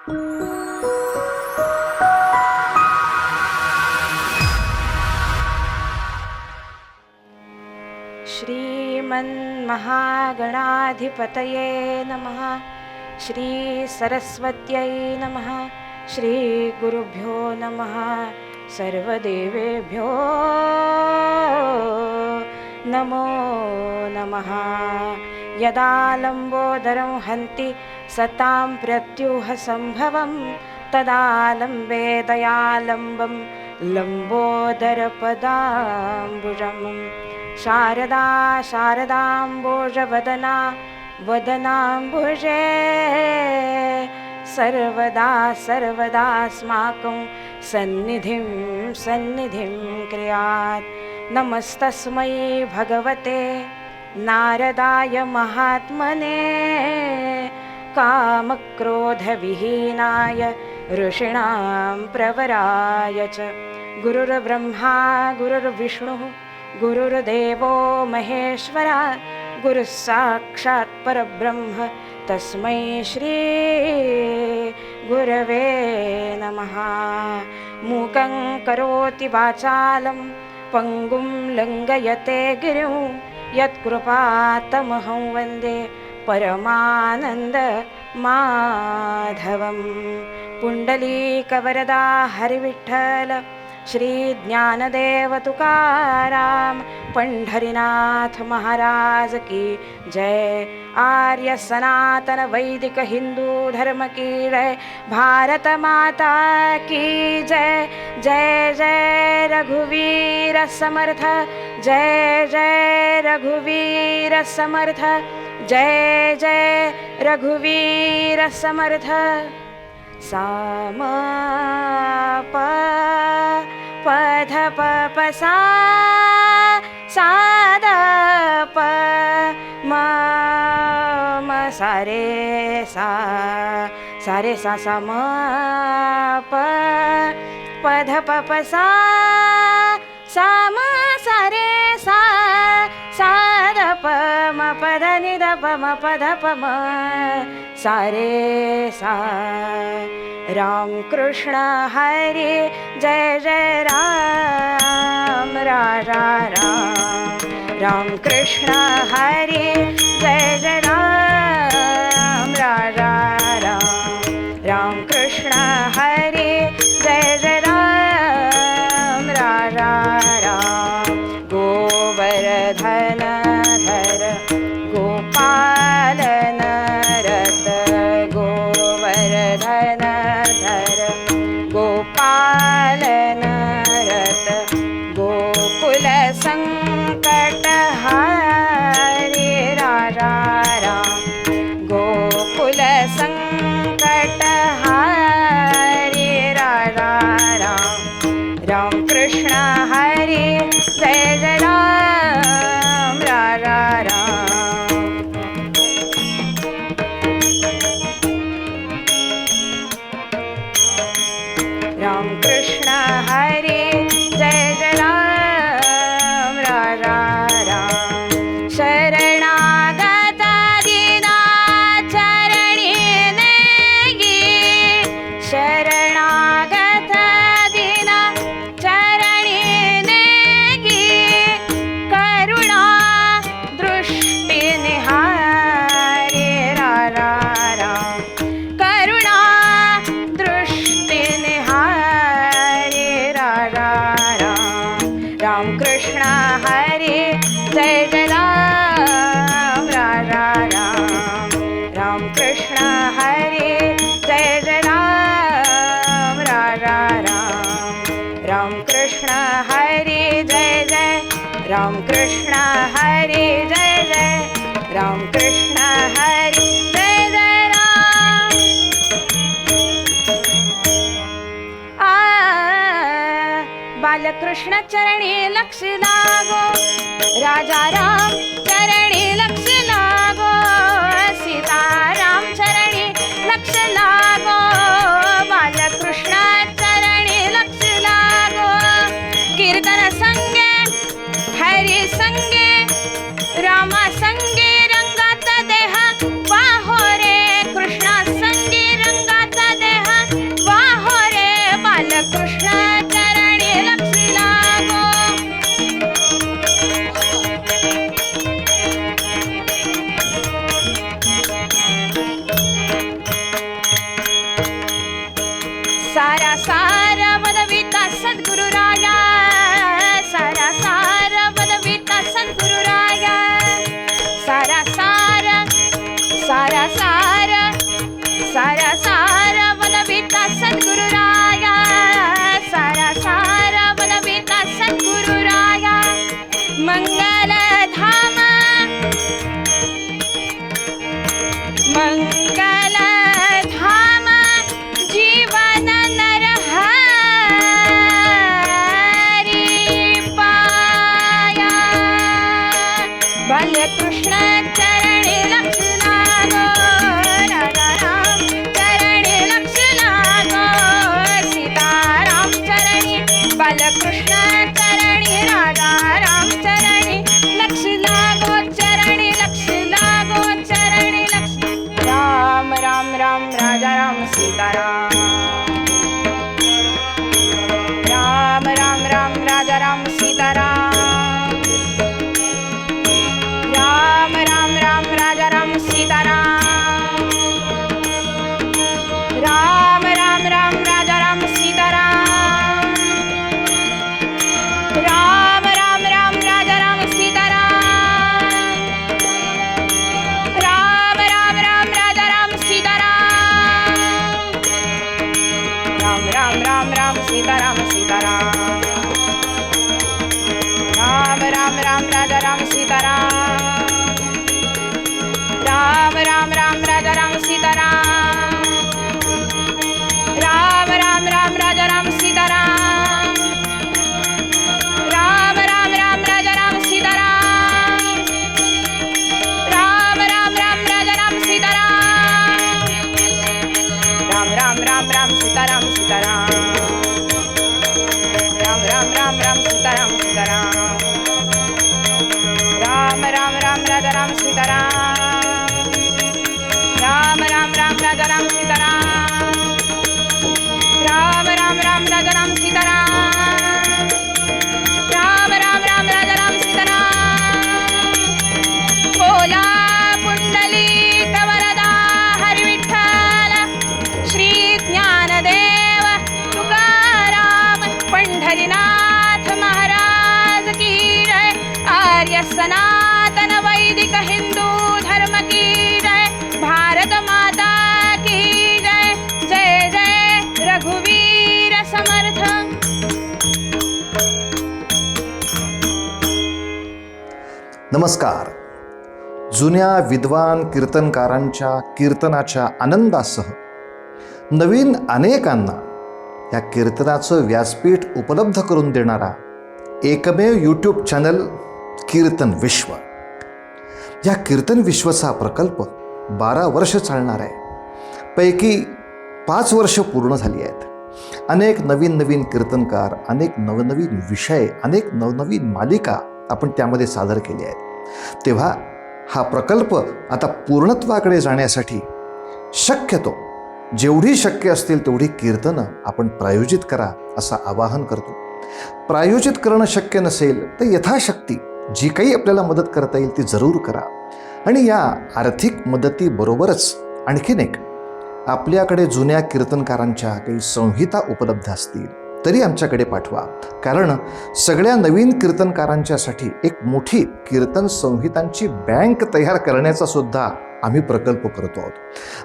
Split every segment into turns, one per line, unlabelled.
श्रीमन्महागणाधिपतये नमः। श्री सरस्वत्यै नमः। श्री गुरुभ्यो नमः। सर्वदेवेभ्यो नमो नमः। यदा लम्बोदरं हन्ति सतां प्रत्यूहसम्भवं तदा लम्बे दयालम्बं लम्बोदरपदाम्बुजम्। शारदा शारदाम्बोजवदना वदनाम्बुजे सर्वदा सर्वदास्माकं सन्निधिं सन्निधिं क्रियात्। नमस्तस्मै भगवते नारदाय महात्मने कामक्रोधविहीनाय ऋषीणां प्रवराय च। गुरुर्ब्रह्मा गुरुर्विष्णुः गुरुर्देवो महेश्वरा गुरुः साक्षात् परब्रह्म तस्मै श्री गुरवे नमः। मूकं करोति वाचालं पङ्गुं लङ्घयते गिरिं यत्कृपातमहं वन्दे परमानन्दमाधवं। पुण्डलीकवरदा हरिविठ्ठल श्री ज्ञानदेव तुकाराम पंढरीनाथ महाराज की जय। आर्य सनातन वैदिक हिंदू धर्म की जय। भारत माता की जय। जय जय रघुवीर समर्थ। जय जय रघुवीर समर्थ। जय जय रघुवीर समर्थ। सामा पध प सा सादा प म सारे सा सारे सा सा म प पध प सा सा म सारे सा साद प म पध नि द प म पध प म सारे सा। राम कृष्ण हरे जय जय राम राजा राम। राम कृष्ण हरे जय जय राम राजा राम। राम कृष्ण हरे जय जय राम राजा राम। गोवर्धन धर गोपाल नरत गोवर्धन गोपाल नरत गोकुल संकट हारे राजा राम। गोकुल संकट हारे राजा राम। राम कृष्ण हरे जय जय राम राजा राम। राम कृष्ण हरे जय जय राम राजा राम। शरणागत दीना चरणी नेगी। शरणागत दीना चरणी नेगी। करुणा दृष्टि निहारे राजा राम। करुणा दृष्टि निहारे राजा राम। राम कृष्ण हरे जय जय राम राजा राम। राम कृष्ण हरे जय जय राम राजा राम। राम कृष्ण हरे जय जय। राम कृष्ण हरे जय जय। राम कृष्ण हरे जय जय राम। बालकृष्ण चरणी लक्ष लागो। राजा राम चरणी लक्ष लागो। सीताराम चरणी लक्ष लागो। बालकृष्ण चरणी लक्ष लागो। कीर्तन संगे हरि संगे रामा संगे रंगात देह पाहो रे। कृष्णा संगे रंगात देह राम राजा राम सीताराम राम राम राम राजा राम सीताराम राम राम राम राजा राम सीताराम राम राम राम राजा राम सीताराम राम राम राम राजा राम सीताराम राम राम राम राजा राम सीताराम राम राम राम राम सीताराम सीताराम राम राम राम राजा राम सीताराम राम राम राम राजा राम सीताराम राम राम राम राजा राम सीताराम राम राम राम राजा राम सीताराम राम राम राम राजा राम सीताराम राम राम राम राम सीताराम सीताराम राम राम राम राम सीताराम सीताराम राम राम राम राजा राम सीताराम राम राम राम राजा राम सीताराम राम राम राम राजा राम सीताराम राम राम राम राजा राम सीताराम बोला पुंडलिक वरदा हरी विठ्ठल श्री ज्ञानदेव तुकाराम पंढरीनाथ महाराज की जय आर्य सनातन वैदिक हिंदू धर्म की जय भारत माता की जय जय जय रघुवीर समर्थ
नमस्कार. जुन्या विद्वान कीर्तनकारांच्या कीर्तनाच्या आनंदासह नवीन अनेकांना या कीर्तनाचं व्यासपीठ उपलब्ध करून देणारा एकमेव यूट्यूब चॅनल कीर्तन विश्व. या कीर्तन विश्वचा प्रकल्प 12 वर्ष चालणार आहे. पैकी 5 वर्ष पूर्ण झाली आहेत. अनेक नवीन नवीन कीर्तनकार, अनेक नवनवीन विषय, अनेक नवनवीन मालिका आपण त्यामध्ये सादर केल्या आहेत. तेव्हा हा प्रकल्प आता पूर्णत्वाकडे जाण्यासाठी शक्यतो जेवढी शक्य असतील तेवढी कीर्तनं आपण प्रायोजित करा असं आवाहन करतो. प्रायोजित करणं शक्य नसेल तर यथाशक्ती जी काही आपल्याला मदत करता येईल ती जरूर करा. आणि या आर्थिक मदतीबरोबरच आणखीन एक, आपल्याकडे जुन्या कीर्तनकारांच्या काही संहिता उपलब्ध असतील तरी आमच्याकडे पाठवा. कारण सगळ्या नवीन कीर्तनकारांच्यासाठी एक मोठी कीर्तन संहितांची बँक तयार करण्याचा सुद्धा आम्ही प्रकल्प करतो आहोत.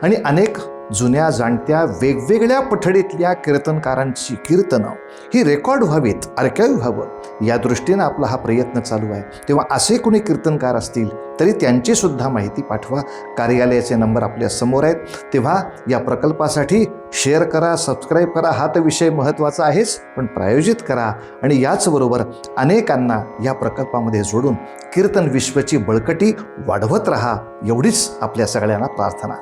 आणि अनेक जुन्या जाणत्या वेगवेगळ्या पठडीतल्या कीर्तनकारांची कीर्तनं ही रेकॉर्ड व्हावीत, आर्काईव्ह व्हावं या दृष्टीनं आपला हा प्रयत्न चालू आहे. तेव्हा असे कोणी कीर्तनकार असतील तरी त्यांची सुद्धा माहिती पाठवा. कार्यालयाचे नंबर आपल्या समोर आहेत. तेव्हा या प्रकल्पासाठी शेअर करा, सबस्क्राईब करा. हा तर विषय महत्त्वाचा आहेच, पण प्रायोजित करा आणि याचबरोबर अनेकांना या प्रकल्पामध्ये जोडून कीर्तन विश्वची बळकटी वाढवत राहा, एवढीच आपल्या सगळ्यांना प्रार्थना.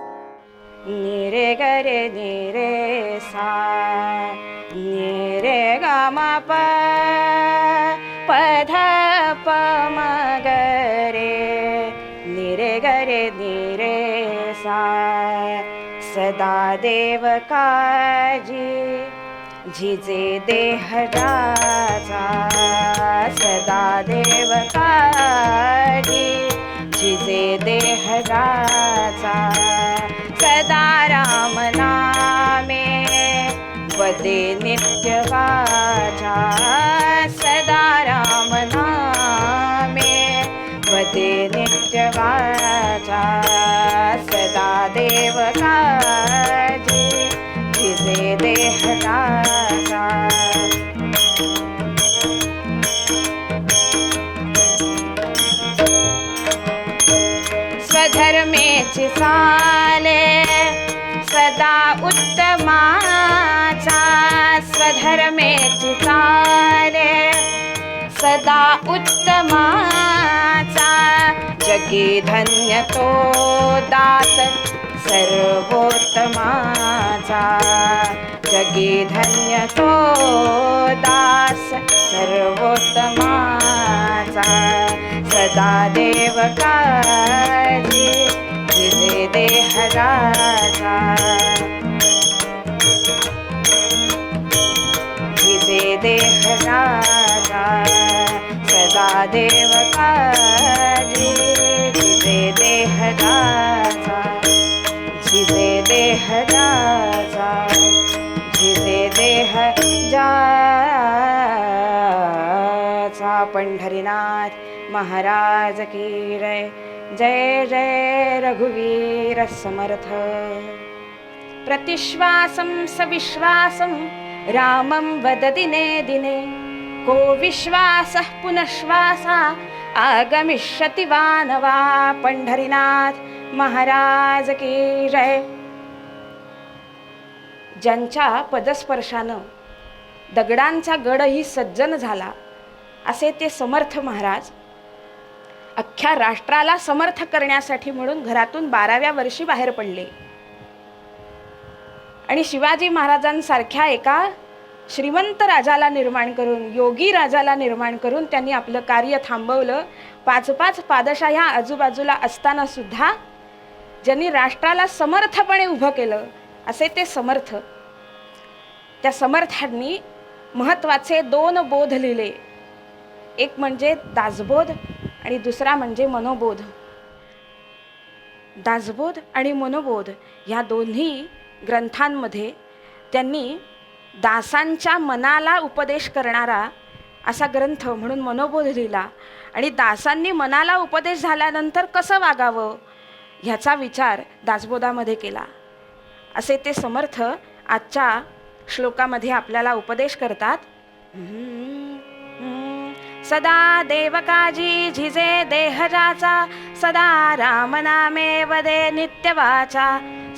रे ग रे सा रे ग म प ध प म ग रे ग रे सा सदा देव काजी झिजे देह राजा सदा देव काजी झिजे देह राजा सदा राम नामे वदे नित्य वाचा सदा राम नामे वदे नित्य वाचा सदा देव काजी झिजे देह राजा स्वधर्मेची चाले सदा उत्तमाचा स्वधर्मेची चाले सदा उत्तमाचा जगी धन्य तो दास सर्वोत्तमाचा जगी धन्य तो दास सर्वोत्तमाचा सदा देव काळजी जिजे देह राजा झिजे देह राजा सदा देव काजी झिजे देह राजा झिजे देह राजा झिजे देह जाचा पंढरीनाथ महाराज की जय जय जय रघुवीर समर्थ प्रतिश्वासं सविश्वासं रामं वद दिने दिने को विश्वासः पुनश्वासा आगमिष्यति वा न वा पंढरीनाथ महाराज की जय. ज्यांच्या पदस्पर्शानं दगडांचा गडही सज्जन झाला असे ते समर्थ महाराज अख्ख्या राष्ट्राला समर्थ करण्यासाठी म्हणून घरातून 12व्या वर्षी बाहेर पडले आणि शिवाजी महाराजांसारख्या एका श्रीमंत राजाला निर्माण करून योगी राजाला निर्माण करून त्यांनी आपलं कार्य थांबवलं. 5-5 पादशा ह्या आजूबाजूला असताना सुद्धा ज्यांनी राष्ट्राला समर्थपणे उभं केलं असे ते समर्थ. त्या समर्थांनी महत्त्वाचे 2 बोध लिहिले. एक म्हणजे दासबोध आणि दुसरा म्हणजे मनोबोध. दासबोध आणि मनोबोध या दोन्ही ग्रंथांमध्ये त्यांनी दासांच्या मनाला उपदेश करणारा असा ग्रंथ म्हणून मनोबोध लिहिला आणि दासांनी मनाला उपदेश झाल्यानंतर कसं वागावं ह्याचा विचार दासबोधामध्ये केला. असे ते समर्थ आजच्या श्लोकामध्ये आपल्याला उपदेश करतात. सदा देवकाजी झिजे देहजाचा सदा राम नामे वदे नित्यवाचा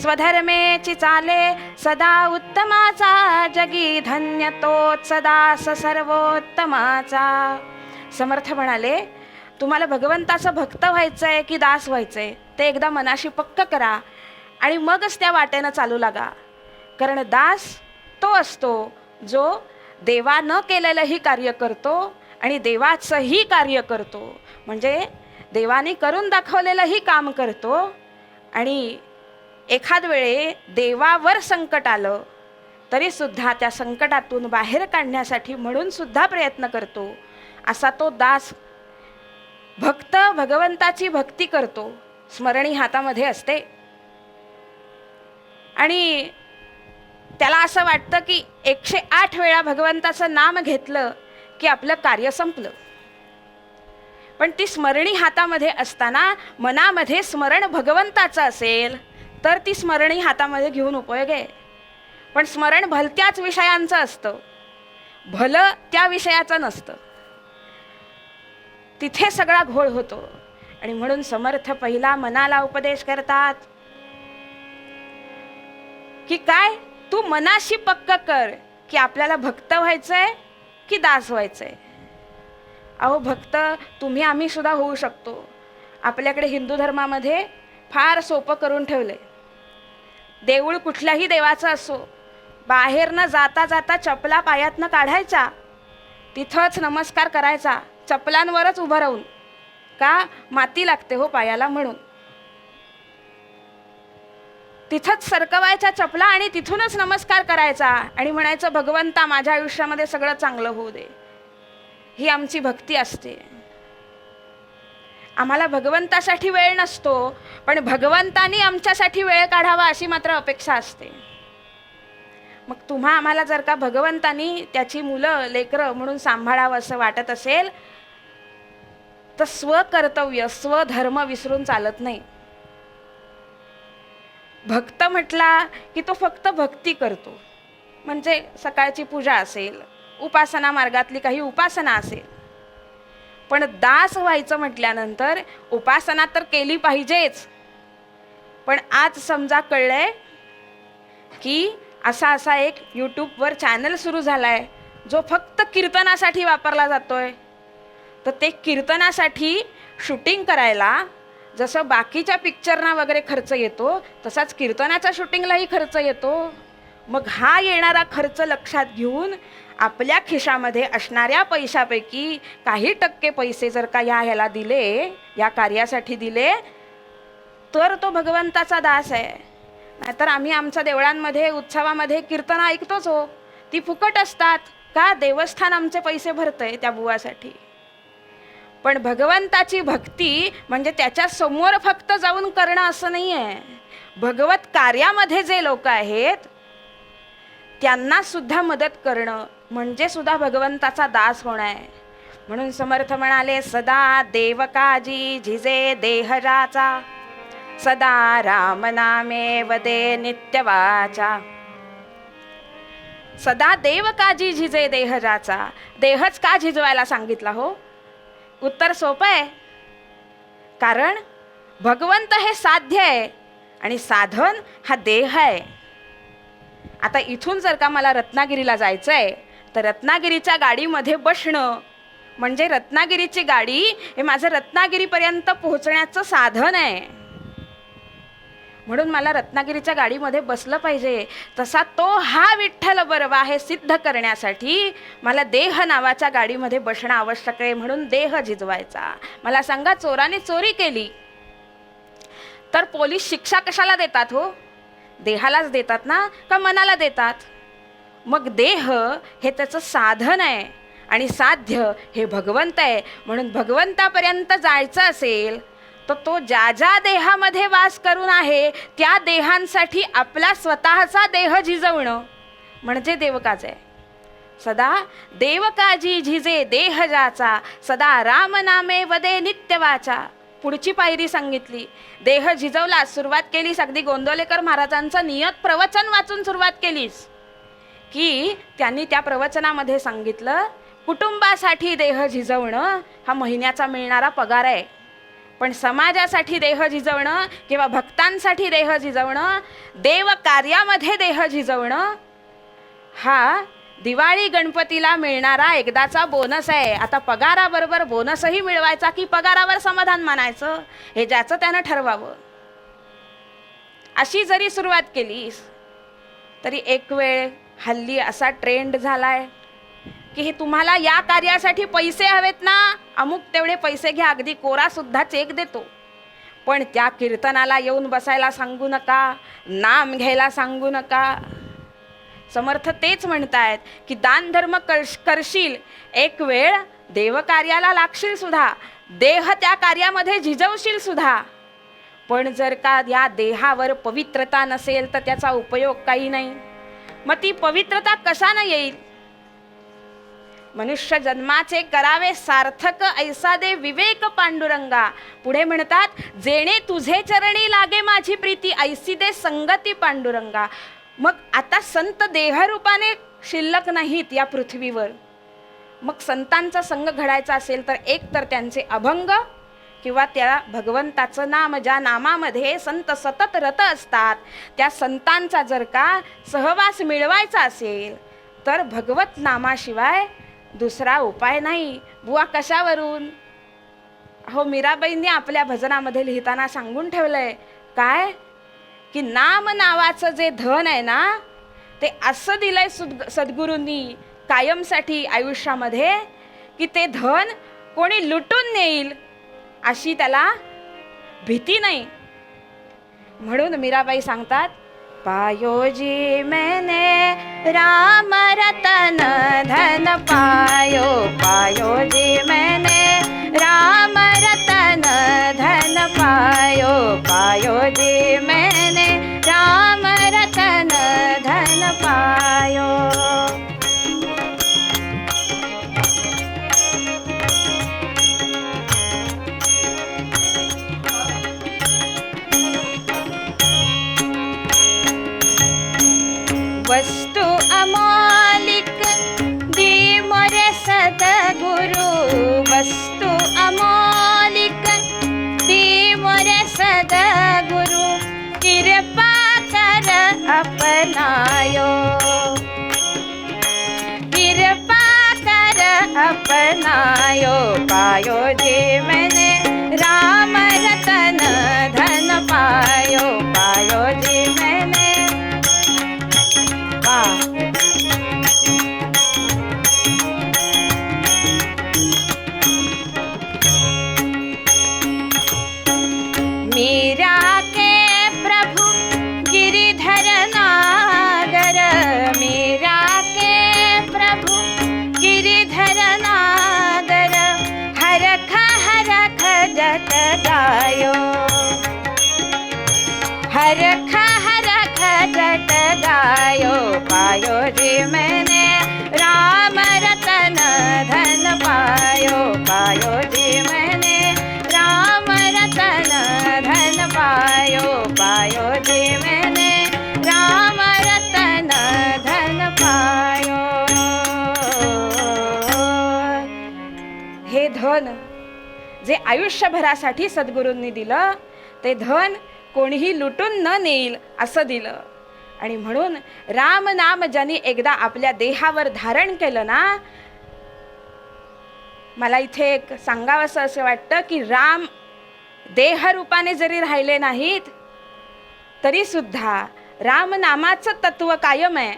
स्वधर्मेची चाले सदा उत्तमाचा जगी धन्य तोच सदा सर्वोत्तमाचा. समर्थ म्हणाले तुम्हाला भगवंताचं भक्त व्हायचंय की दास व्हायचंय ते एकदा मनाशी पक्क करा आणि मगच त्या वाटेनं चालू लागा. कारण दास तो असतो जो देवा न केलेलंही कार्य करतो आणि देवाचंही कार्य करतो. म्हणजे देवाने करून दाखवलेलंही काम करतो आणि एखाद वेळे देवावर संकट आलं तरी सुद्धा त्या संकटातून बाहेर काढण्यासाठी म्हणून सुद्धा प्रयत्न करतो. असा तो दास भक्त भगवंताची भक्ती करतो. स्मरणी हातामध्ये असते आणि त्याला असं वाटतं की 108 वेळा भगवंताचं नाम घेतलं की आपलं कार्य संपलं. पण ती स्मरणी हातामध्ये असताना मनामध्ये स्मरण भगवंताचं असेल तर ती स्मरणी हातामध्ये घेऊन उपयोग आहे. पण स्मरण भलत्याच विषयांचं असतं, भलं त्या विषयाचं नसतं. तिथे सगळा घोळ होतो आणि म्हणून समर्थ पहिला मनाला उपदेश करतात की काय तू मनाशी पक्क कर की आपल्याला भक्त व्हायचंय की दास व्हायचंय. अहो भक्त तुम्ही आम्ही सुद्धा होऊ शकतो. आपल्याकडे हिंदू धर्मामध्ये फार सोपं करून ठेवलंय. देऊळ कुठल्याही देवाचं असो बाहेर न जाता जाता चपला पायातनं काढायचा तिथंच नमस्कार करायचा चपलांवरच उभं राहून. का माती लागते हो पायाला म्हणून. तिथंच सरकवायच्या चपला आणि तिथूनच नमस्कार करायचा आणि म्हणायचं भगवंता माझ्या आयुष्यामध्ये सगळं चांगलं होऊ दे. ही आमची भक्ती असते. आम्हाला भगवंतासाठी वेळ नसतो पण भगवंतानी आमच्यासाठी वेळ काढावा अशी मात्र अपेक्षा असते. मग तुम्हा आम्हाला जर का भगवंतानी त्याची मुलं लेकरं म्हणून सांभाळावं असं वाटत असेल तर स्वकर्तव्य स्वधर्म विसरून चालत नाही. भक्त म्हटला की तो फक्त भक्ती करतो. म्हणजे सकाळची पूजा असेल उपासना मार्गातली काही उपासना असेल. पण दास व्हायचं म्हटल्यानंतर उपासना तर केली पाहिजेच. पण आज समजा कळलंय की असा एक यूट्यूबवर चॅनल सुरू झालाय जो फक्त कीर्तनासाठी वापरला जातोय. तर ते कीर्तनासाठी शूटिंग करायला जसं बाकीच्या पिक्चरना वगैरे खर्च येतो तसाच कीर्तनाच्या शूटिंगलाही खर्च येतो. मग हा येणारा खर्च लक्षात घेऊन आपल्या खिशामध्ये असणाऱ्या पैशापैकी काही टक्के पैसे जर का ह्याला दिले या कार्यासाठी दिले तर तो भगवंताचा दास आहे. नाहीतर आम्ही आमच्या देवळांमध्ये उत्सवामध्ये कीर्तन ऐकतोच हो, ती फुकट असतात का? देवस्थान आमचे पैसे भरतंय त्या बुवासाठी. पण भगवंताची भक्ती म्हणजे त्याच्या समोर फक्त जाऊन करणं असं नाही आहे. भगवत कार्यामध्ये जे लोक आहेत त्यांना सुद्धा मदत करणं म्हणजे सुद्धा भगवंताचा दास होणं आहे. म्हणून समर्थ म्हणाले, सदा देवकाजी झिजे देहराचा, सदा राम नामे वदे नित्य वाचा. सदा देवकाजी झिजे देहराचा. देहच का झिजवायला सांगितला हो? उत्तर सोपं आहे. कारण भगवंत हे साध्य आहे आणि साधन हा देह आहे. आता इथून जर का मला रत्नागिरीला जायचं आहे तर रत्नागिरीच्या गाडीमध्ये बसणं म्हणजे रत्नागिरीची गाडी हे माझं रत्नागिरीपर्यंत पोहोचण्याचं साधन आहे. म्हणून मला रत्नागिरीच्या गाडीमध्ये बसलं पाहिजे. तसा तो हा विठ्ठल बरवा हे सिद्ध करण्यासाठी मला देह नावाच्या गाडीमध्ये बसणं आवश्यक आहे. म्हणून देह झिजवायचा. मला सांगा, चोराने चोरी केली तर पोलीस शिक्षा कशाला देतात हो? देहालाच देतात ना, का मनाला देतात? मग देह हे त्याचं साधन आहे आणि साध्य हे भगवंत आहे. म्हणून भगवंतापर्यंत जायचं असेल तर तो ज्या ज्या देहामध्ये वास करून आहे त्या देहांसाठी आपला स्वतःचा देह झिजवणं म्हणजे देवकाज आहे. सदा देवकाजी झिजे देह जाचा, सदा राम नामे वदे नित्य वाचा. पुढची पायरी सांगितली. देह झिजवला, सुरुवात केलीस अगदी गोंदवलेकर महाराजांचं नियत प्रवचन वाचून सुरुवात केलीस की त्यांनी त्या प्रवचनामध्ये सांगितलं, कुटुंबासाठी देह झिजवणं हा महिन्याचा मिळणारा पगार आहे. पण समाजासाठी देह झिजवणं किंवा भक्तांसाठी देह झिजवणं, देव कार्यामध्ये देह झिजवणं हा दिवाळी गणपतीला मिळणारा एकदाचा बोनस आहे. आता पगाराबरोबर बोनसही मिळवायचा की पगारावर समाधान मानायचं हे ज्याचं त्यानं ठरवावं. अशी जरी सुरुवात केलीस तरी एक वेळ हल्ली असा ट्रेंड झालाय की हे तुम्हाला या कार्यासाठी पैसे हवेत ना, अमुक तेवढे पैसे घ्या, अगदी कोरा सुद्धा चेक देतो, पण त्या कीर्तनाला येऊन बसायला सांगू नका, नाम घ्यायला सांगू नका. समर्थ तेच म्हणतायत की दान धर्म करशील, एक वेळ देवकार्याला लागशील सुद्धा, देह त्या कार्यामध्ये झिजवशील सुद्धा, पण जर का या देहावर पवित्रता नसेल तर त्याचा उपयोग काही नाही. मग ती पवित्रता कशाने येईल? मनुष्य जन्माचे करावे सार्थक, ऐसा दे विवेक पांडुरंगा. पुढे म्हणतात, जेणे तुझे चरणी लागे माझी प्रीती, ऐसी दे संगती पांडुरंगा. मग आता संत देहरूपाने शिल्लक नाहीत या पृथ्वीवर. मग संतांचा संग घडायचा असेल तर एक तर त्यांचे अभंग किंवा त्या भगवंताचं नाम, ज्या नामामध्ये संत सतत रत असतात, त्या संतांचा जर का सहवास मिळवायचा असेल तर भगवत नामाशिवाय दुसरा उपाय नाही. बुवा कशावरून? हो, मीराबाईंनी आपल्या भजनामध्ये लिहिताना सांगून ठेवलंय काय की नाम नावाचं जे धन आहे ना, ते असं दिलंय सद्गुरूंनी कायमसाठी आयुष्यामध्ये की ते धन कोणी लुटून नेईल अशी त्याला भीती नाही. म्हणून मीराबाई सांगतात, पायो जी मैंने राम रतन धन पायो, पायो जी मैंने राम रतन धन पायो, पायो जी मैंने राम रतन धन पायो. वस्तु अमौलिक दी मोरे सद्गुरु, वस्तु अमौलिक दी मोरे सद्गुरु, कृपा कर अपनायो, कृपा कर अपनायो. पायो जी मैंने राम रतन धन पायो, पायो जी मैंने. मीरा पायो पायो जी मैंने राम रतन धन पायो पायो जी मैंने राम रतन धन पायो पायो जी मैंने राम रतन धन पायो. हे धन जे आयुष्यभरासाठी सद्गुरूंनी दिलं ते धन कोणीही लुटून न नेईल असं दिलं. आणि म्हणून राम नाम ज्यांनी एकदा आपल्या देहावर धारण केलं ना, मला इथे एक सांगावंसं असं वाटतं की राम देहरूपाने जरी राहिले नाहीत तरी सुद्धा राम नामाचं तत्व कायम आहे.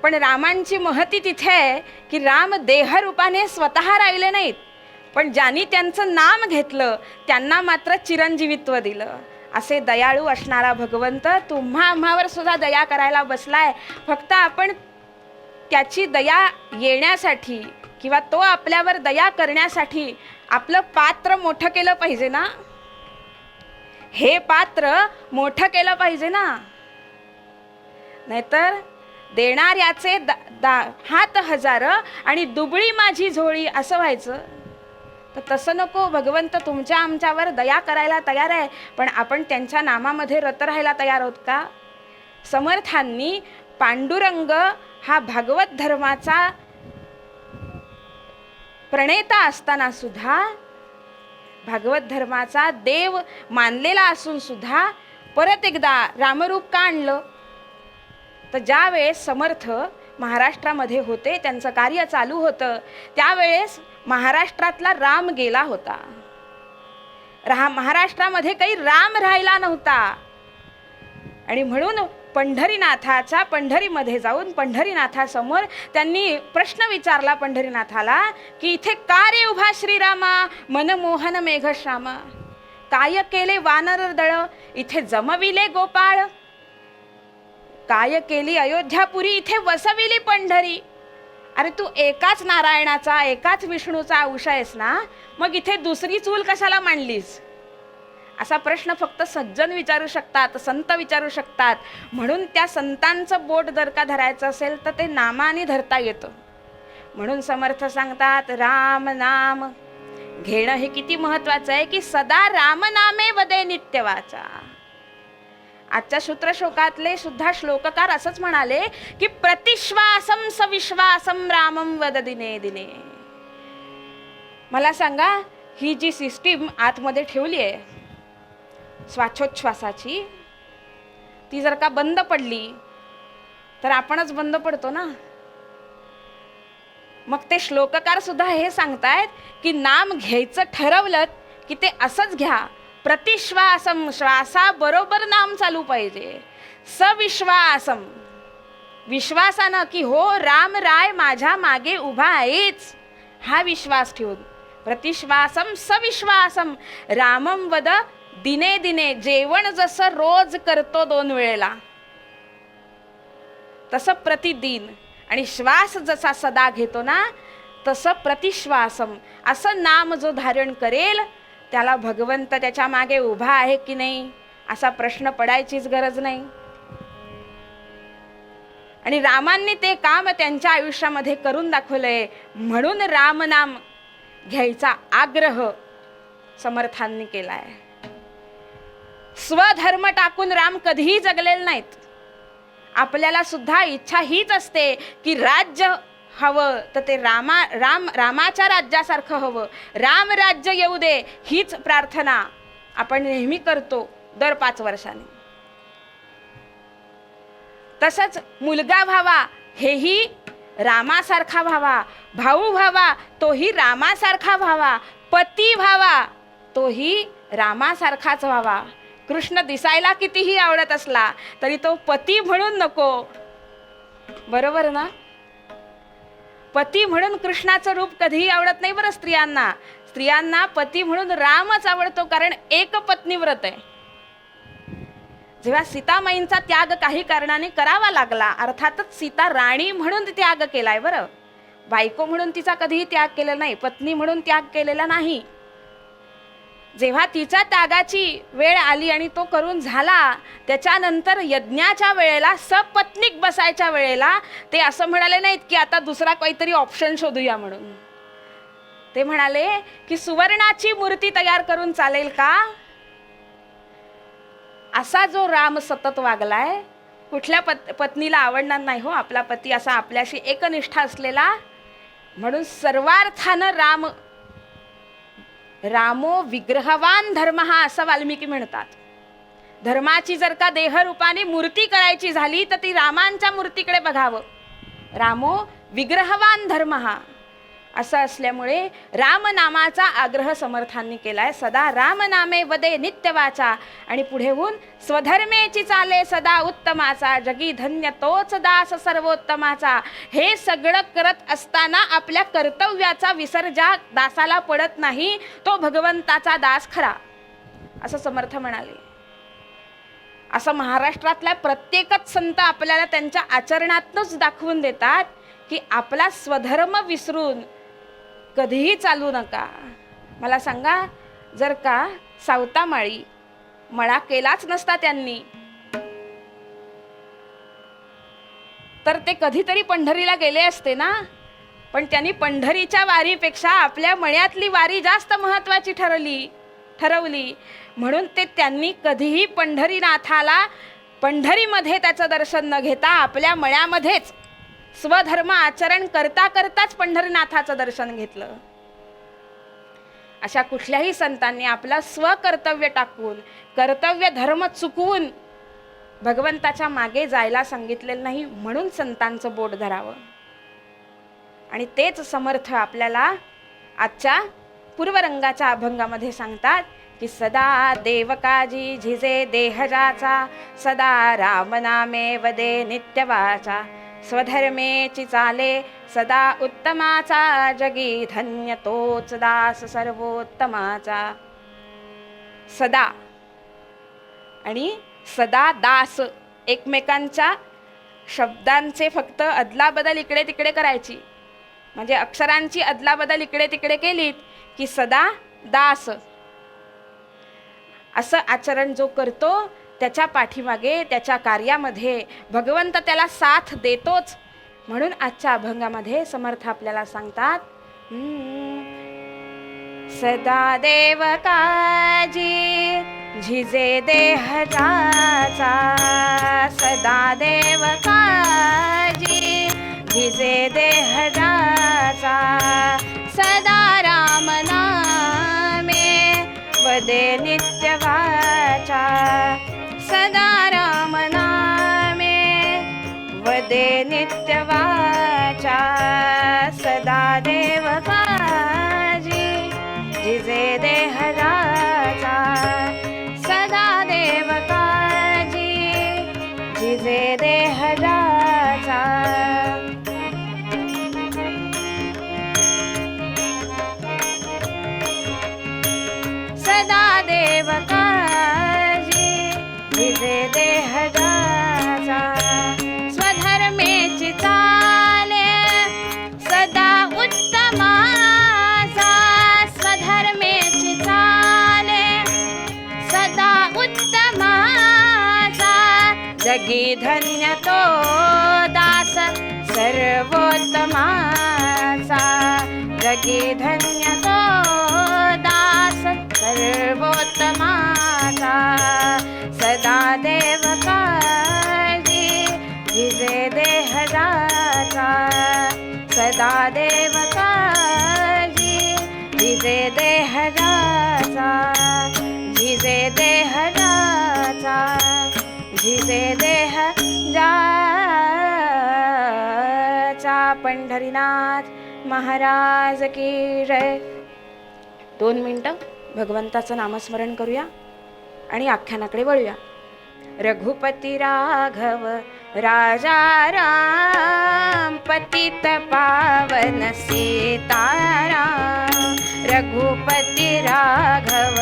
पण रामांची महती तिथे आहे की राम देहरूपाने स्वतः राहिले नाहीत, पण ज्यांनी त्यांचं नाम घेतलं त्यांना मात्र चिरंजीवित्व दिलं. असे दयाळू असणारा भगवंत तुम्हा आम्हावर सुद्धा दया करायला बसलाय. फक्त आपण त्याची दया येण्यासाठी किंवा तो आपल्यावर दया करण्यासाठी आपलं पात्र मोठं केलं पाहिजे ना. हे पात्र मोठं केलं पाहिजे ना, नाहीतर देणाऱ्याचे हात हजार आणि दुबळी माझी झोळी असं व्हायचं. तर तसं नको. भगवंत तुमच्या आमच्यावर दया करायला तयार आहे, पण आपण त्यांच्या नामामध्ये रत राहायला तयार आहोत का. समर्थांनी पांडुरंग हा भागवत धर्माचा प्रणेता असताना सुद्धा, भागवत धर्माचा देव मानलेला असून सुद्धा परत एकदा रामरूप का आणलं. तर ज्यावेळेस समर्थ महाराष्ट्रामध्ये होते, त्यांचं कार्य चालू होतं, त्यावेळेस महाराष्ट्रातला राम गेला होता. महाराष्ट्रामध्ये काही राम राहिला नव्हता. आणि म्हणून पंढरीनाथाच्या पंढरीमध्ये जाऊन पंढरीनाथासमोर त्यांनी प्रश्न विचारला पंढरीनाथाला की इथे का रे उभा श्रीरामा मनमोहन मेघश्यामा, काय केले वानर दळ इथे जमविले गोपाळ, काय केली अयोध्यापुरी इथे वसविली पंढरी. अरे तू एकाच नारायणाचा एकाच विष्णूचा अंश आहेस ना, मग इथे दुसरी चूल कशाला मांडलीस. असा प्रश्न फक्त सज्जन विचारू शकतात, संत विचारू शकतात. म्हणून त्या संतांचं बोट जर का धरायचं असेल तर ते नामाने धरता येतं. म्हणून समर्थ सांगतात राम नाम घेणं हे किती महत्वाचं आहे की सदा रामनामे वदे नित्य वाचा. आजच्या सूत्रशोकातले सुद्धा श्लोककार असंच म्हणाले की प्रतिश्वासम सविश्वासम रामम वद दिने दिने. मला सांगा, ही जी सिस्टीम आतमध्ये ठेवली आहे श्वासोच्छ्वासाची, ती जर का बंद पडली तर आपणच बंद पडतो ना. मग ते श्लोककार सुद्धा हे सांगतायत की नाम घ्यायचं ठरवलं की ते असंच घ्या. प्रतिश्वासम श्वासाबरोबर नाम चालू पाहिजे. सविश्वासम विश्वासानं की हो राम राय माझ्या मागे उभा आहेच, हा विश्वास ठेवून. प्रतिश्वासम सविश्वासम रामम वद दिने दिने. जेवण जसं रोज करतो 2 वेळेला तसं प्रतिदिन, आणि श्वास जसा सदा घेतो ना तसं प्रतिश्वासम. असं नाम जो धारण करेल त्याला भगवंत त्याच्या मागे उभा आहे की नाही असा प्रश्न पडायचीच गरज नाही. आणि रामांनी ते काम त्यांच्या आयुष्यामध्ये करून दाखवलंय. म्हणून रामनाम घ्यायचा आग्रह समर्थांनी केलाय. स्वधर्म टाकून राम कधीही जगलेले नाहीत. आपल्याला सुद्धा इच्छा हीच असते की राज्य हवं तर ते रामाच्या राज्यासारखं हवं, राम राज्य येऊ दे, हीच प्रार्थना आपण नेहमी करतो दर 5 वर्षांनी. तसंच मुलगा व्हावा हेही रामासारखा व्हावा, भाऊ व्हावा तोही रामासारखा व्हावा, पती व्हावा तोही रामासारखाच व्हावा. कृष्ण दिसायला कितीही आवडत असला तरी तो पती म्हणून नको, बरोबर ना. पती म्हणून कृष्णाचं रूप कधीही आवडत नाही बरं स्त्रियांना. स्त्रियांना पती म्हणून रामच आवडतो, कारण एक पत्नीव्रत आहे. जेव्हा सीतामाईंचा त्याग काही कारणाने करावा लागला, अर्थातच सीता राणी म्हणून त्याग केलाय बरं, बायको म्हणून तिचा कधीही त्याग केलेला नाही, पत्नी म्हणून त्याग केलेला नाही. जेव्हा तिच्या त्यागाची वेळ आली आणि तो करून झाला, त्याच्यानंतर यज्ञाच्या वेळेला सपत्नीक बसायच्या वेळेला ते असं म्हणाले नाहीत की आता दुसरा काहीतरी ऑप्शन शोधूया म्हणून. ते म्हणाले की सुवर्णाची मूर्ती तयार करून चालेल का? असा जो राम सतत वागलाय, कुठल्या पत्नीला आवडणार नाही हो आपला पती असा आपल्याशी एकनिष्ठ असलेला. म्हणून सर्वार्थानं रामो विग्रहवान धर्म हा असं वाल्मिकी म्हणतात. धर्माची जर का देहरूपाने मूर्ती करायची झाली तर ती रामांच्या मूर्तीकडे बघावं. रामो विग्रहवान धर्म हा असं असल्यामुळे रामनामाचा आग्रह समर्थांनी केलाय. सदा रामनामे वदे नित्यवाचा, आणि पुढे होऊन स्वधर्मेची चाले सदा उत्तमाचा, जगी धन्य तोच दास सर्वोत्तमाचा. हे सगळं करत असताना आपल्या कर्तव्याचा विसर ज्या दासाला पडत नाही तो भगवंताचा दास खरा, असं समर्थ म्हणाले. असं महाराष्ट्रातल्या प्रत्येकच संत आपल्याला त्यांच्या आचरणातूनच दाखवून देतात की आपला स्वधर्म विसरून कधीही चालू नका. मला सांगा, जर का सावतामाळी मळा केलाच नसता त्यांनी तर ते कधीतरी पंढरीला गेले असते ना. पण त्यांनी पंढरीच्या वारीपेक्षा आपल्या मळ्यातली वारी जास्त महत्त्वाची ठरवली. म्हणून त्यांनी कधीही पंढरीनाथाला पंढरीमध्ये त्याचं दर्शन न घेता आपल्या मळ्यामध्येच स्वधर्म आचरण करता करताच पंढरीनाथाचं दर्शन घेतलं. अशा कुठल्याही संतांनी आपला स्वकर्तव्य टाकून, कर्तव्य धर्म चुकवून भगवंताच्या मागे जायला सांगितलेलं नाही. म्हणून संतांचं बोट धरावं. आणि तेच समर्थ आपल्याला आजच्या पूर्वरंगाच्या अभंगामध्ये सांगतात की सदा देवकाजी झिजे देहजाचा, सदा रामनामे वदे नित्यवाचा, स्वधर्मेची चाले सदा उत्तमाचा, जगी धन्य तोच दास सर्वोत्तमाचा. सदा आणि सदा दास एकमेकांच्या शब्दांचे फक्त अदलाबदल इकडे तिकडे करायची. म्हणजे अक्षरांची अदलाबदल इकडे तिकडे केलीत की सदा दास असं आचरण जो करतो त्याच्या पाठीमागे त्याच्या कार्यामध्ये भगवंत त्याला साथ देतोच. म्हणून आजच्या अभंगामध्ये समर्थ आपल्याला सांगतात, सदा देव काजी झिजे देहजाचा, सदा देव काजी झिजे देहजाचा, सदा राम नामे वदे नित्यवाचा, सदा राम नामे वदे नित्यवाचा, सदा देव काजी झिजे देहजाचा, सदा देव काजी झिजे देहजाचा. सदा देव काजी झिजे देहजाचा, स्वधर्मेची चाले सदा उत्तमाचा, स्वधर्मेची चाले सदा उत्तमाचा, जगी धन्य तो दास सर्वोत्तमाचा, जगी धन्य तो दास सर्वोत्तमाचा, सदा देव काजी झिजे देहजाचा, सदा देव काजी झिजे देहजाचा, झिजे देहजाचा, झिजे देहजाचा. पंढरीनाथ महाराज की जय. 2 मिनिटं भगवंताचं नामस्मरण करूया आणि आख्यानाकडे वळूया. रघुपती राघव राजा राम, पतित पावन सीताराम, रघुपती राघव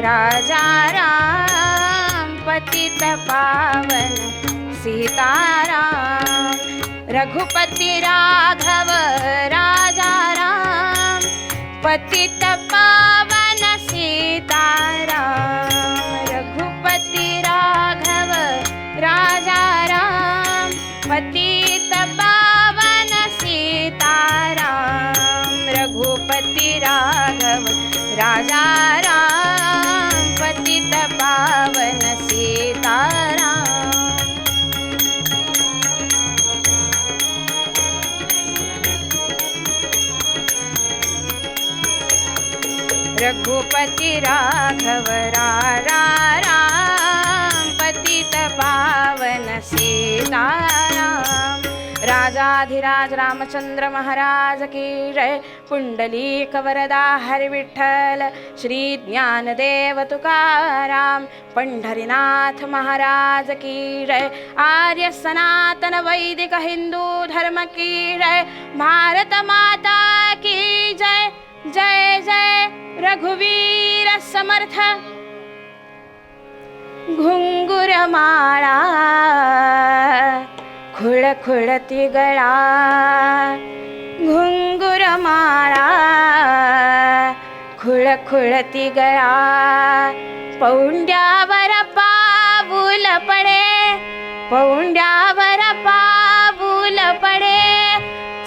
राजा राम, पतित पावन सीताराम, रघुपती राघव राजा राम, पतित पावन सीताराम, रघुपति राघव राम पतित पावन सीताराम। राजाधिराज रामचंद्र महाराज की जय। पुंडलीक वरदा हरि विठ्ठल श्री ज्ञानदेव तुकाराम पंढरीनाथ महाराज की जय। आर्य सनातन वैदिक हिंदू धर्म की जय। भारत माता की जय। जय जय रघुवीर समर्थ। घुंगुरमाळा खुळखुळती गळा, घुंगुरमाळा खुळखुळती गळा, पौंड्यावर पाऊल पडे, पौंड्यावर पाऊल पडे।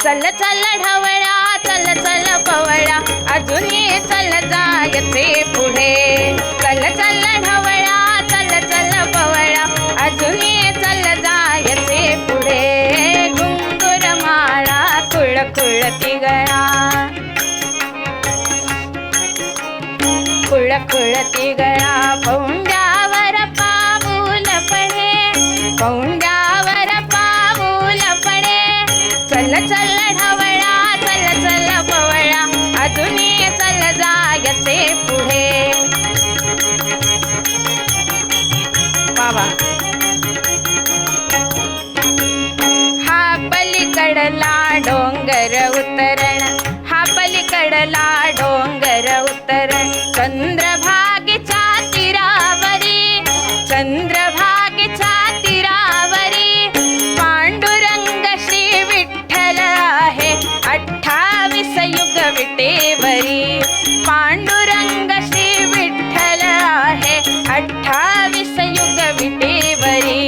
चल चल ढवळा, चल चल पवळा, अजूनही चल जायचे पुढे। चल चल ढवळा, चल चल पवळा, अजूनही चल जायचे पुढे। घुंगुरमाळा खुळखुळती गळा, खुळखुळती गळा, पौंड्यावर पाऊल पडे, पौंड्यावर पाऊल पडे। चल चल ढवळा, चल चल पवळा, अजूनही चल जायचे पुढे। बाबा हा पलीकडला डोंगर उतरण, हा पलीकडला डोंगर उतरण। चंद्रभागेच्या तीरावरी, चंद्रभागेच्या तीरावरी, पांडुरंग श्री विठ्ठल आहे 28 युग विटेवरी। पांडुरंग श्री विठ्ठल आहे 28 युग विटेवरी।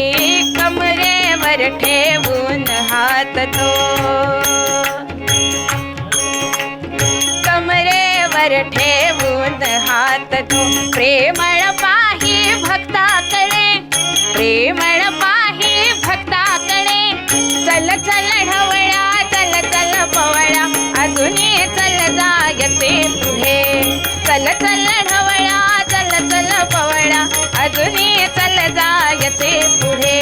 कमरेवर ठेवून हात तो, कमरेवर ठेवून हात तो, प्रेमळ पाही भक्ताकडे, प्रेमळ पाही भक्ताकडे। चल चल ढवळा, चल चल पवळा, अजूनही चल जायचे पुढे। चल चल ढवळा, चल चल पवळा, अजूनही चल जायचे पुढे,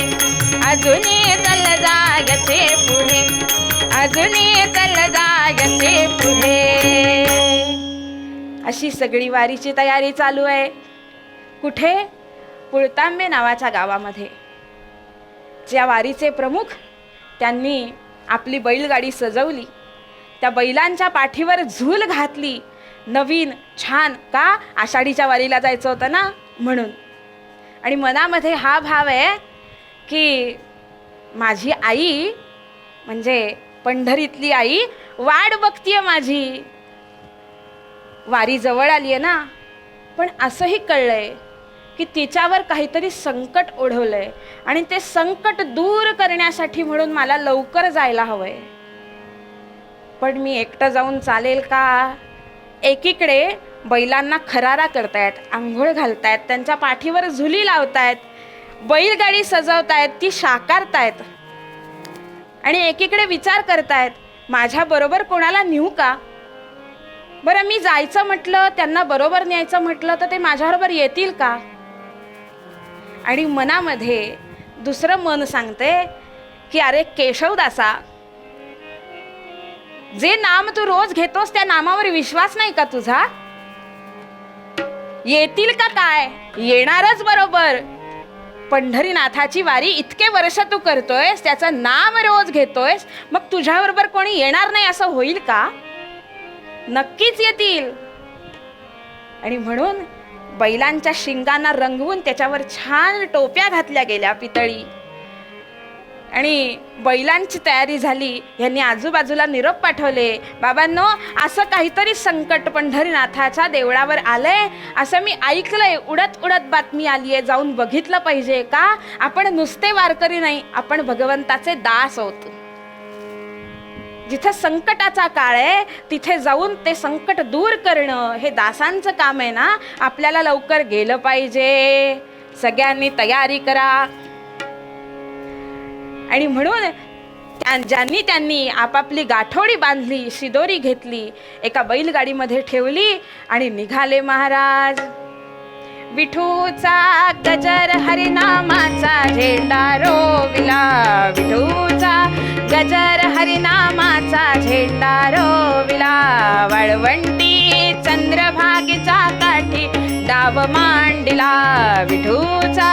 अजूनही चल जायचे पुढे, अजूनही चल जायचे पुढे। अशी सगळी वारीची तयारी चालू आहे। कुठे? पुळतांबे नावाच्या गावामध्ये। ज्या वारीचे प्रमुख त्यांनी आपली बैलगाडी सजवली, त्या बैलांच्या पाठीवर झूल घातली नवीन छान, का आषाढीच्या वारीला जायचं होतं ना म्हणून। आणि मनामध्ये हा भाव आहे की माझी आई म्हणजे पंढरीतली आई वाट बघतीये माझी, वारी जवळ आली आहे ना। पण असंही कळलंय की तिच्यावर काहीतरी संकट ओढवलंय आणि ते संकट दूर करण्यासाठी म्हणून मला लवकर जायला हवंय। पण मी एकटं जाऊन चालेल का? एकीकडे बैलांना खरारा करतायत, आंघोळ घालतायत, त्यांच्या पाठीवर झुली लावतायत, बैलगाडी सजवतायत, ती साकारतायत। आणि एकीकडे विचार करतायत माझ्याबरोबर कोणाला नेऊ का? बरं मी जायचं म्हटलं, त्यांना बरोबर न्यायचं म्हटलं तर ते माझ्याबरोबर येतील का? आणि मनामध्ये दुसरं मन सांगते की अरे केशवदासा, जे नाम तू रोज घेतोस त्या नामावर विश्वास नाही का तुझा? येतील का काय? येणारच बरोबर। पंढरीनाथाची वारी इतके वर्ष तू करतोयस, त्याचं नाम रोज घेतोयस, मग तुझ्याबरोबर कोणी येणार नाही असं होईल का? नक्कीच येतील। आणि म्हणून बैलांच्या शिंगांना रंगवून त्याच्यावर छान टोप्या घातल्या गेल्या पितळी, आणि बैलांची तयारी झाली। यांनी आजूबाजूला निरोप पाठवले, बाबांनो असं काहीतरी संकट पंढरीनाथाच्या देवळावर आलंय असं मी ऐकलंय, उडत उडत बातमी आली आहे, जाऊन बघितलं पाहिजे का? आपण नुसते वारकरी नाही, आपण भगवंताचे दास आहोत। जिथे संकटाचा काळ आहे तिथे जाऊन ते संकट दूर करणं हे दासांचं काम आहे ना। आपल्याला लवकर गेलं पाहिजे, सगळ्यांनी तयारी करा। आणि म्हणून ज्यांनी त्यांनी आपापली गाठोडी बांधली, शिदोरी घेतली, एका बैलगाडीमध्ये ठेवली आणि निघाले महाराज. विठूचा गजर हरिनामाचा झेंडा रोविला, विठूचा गजर हरिनामाचा झेंडा रोविला. वाळवंटी चंद्रभागेच्या काठी डाव मांडिला, विठूचा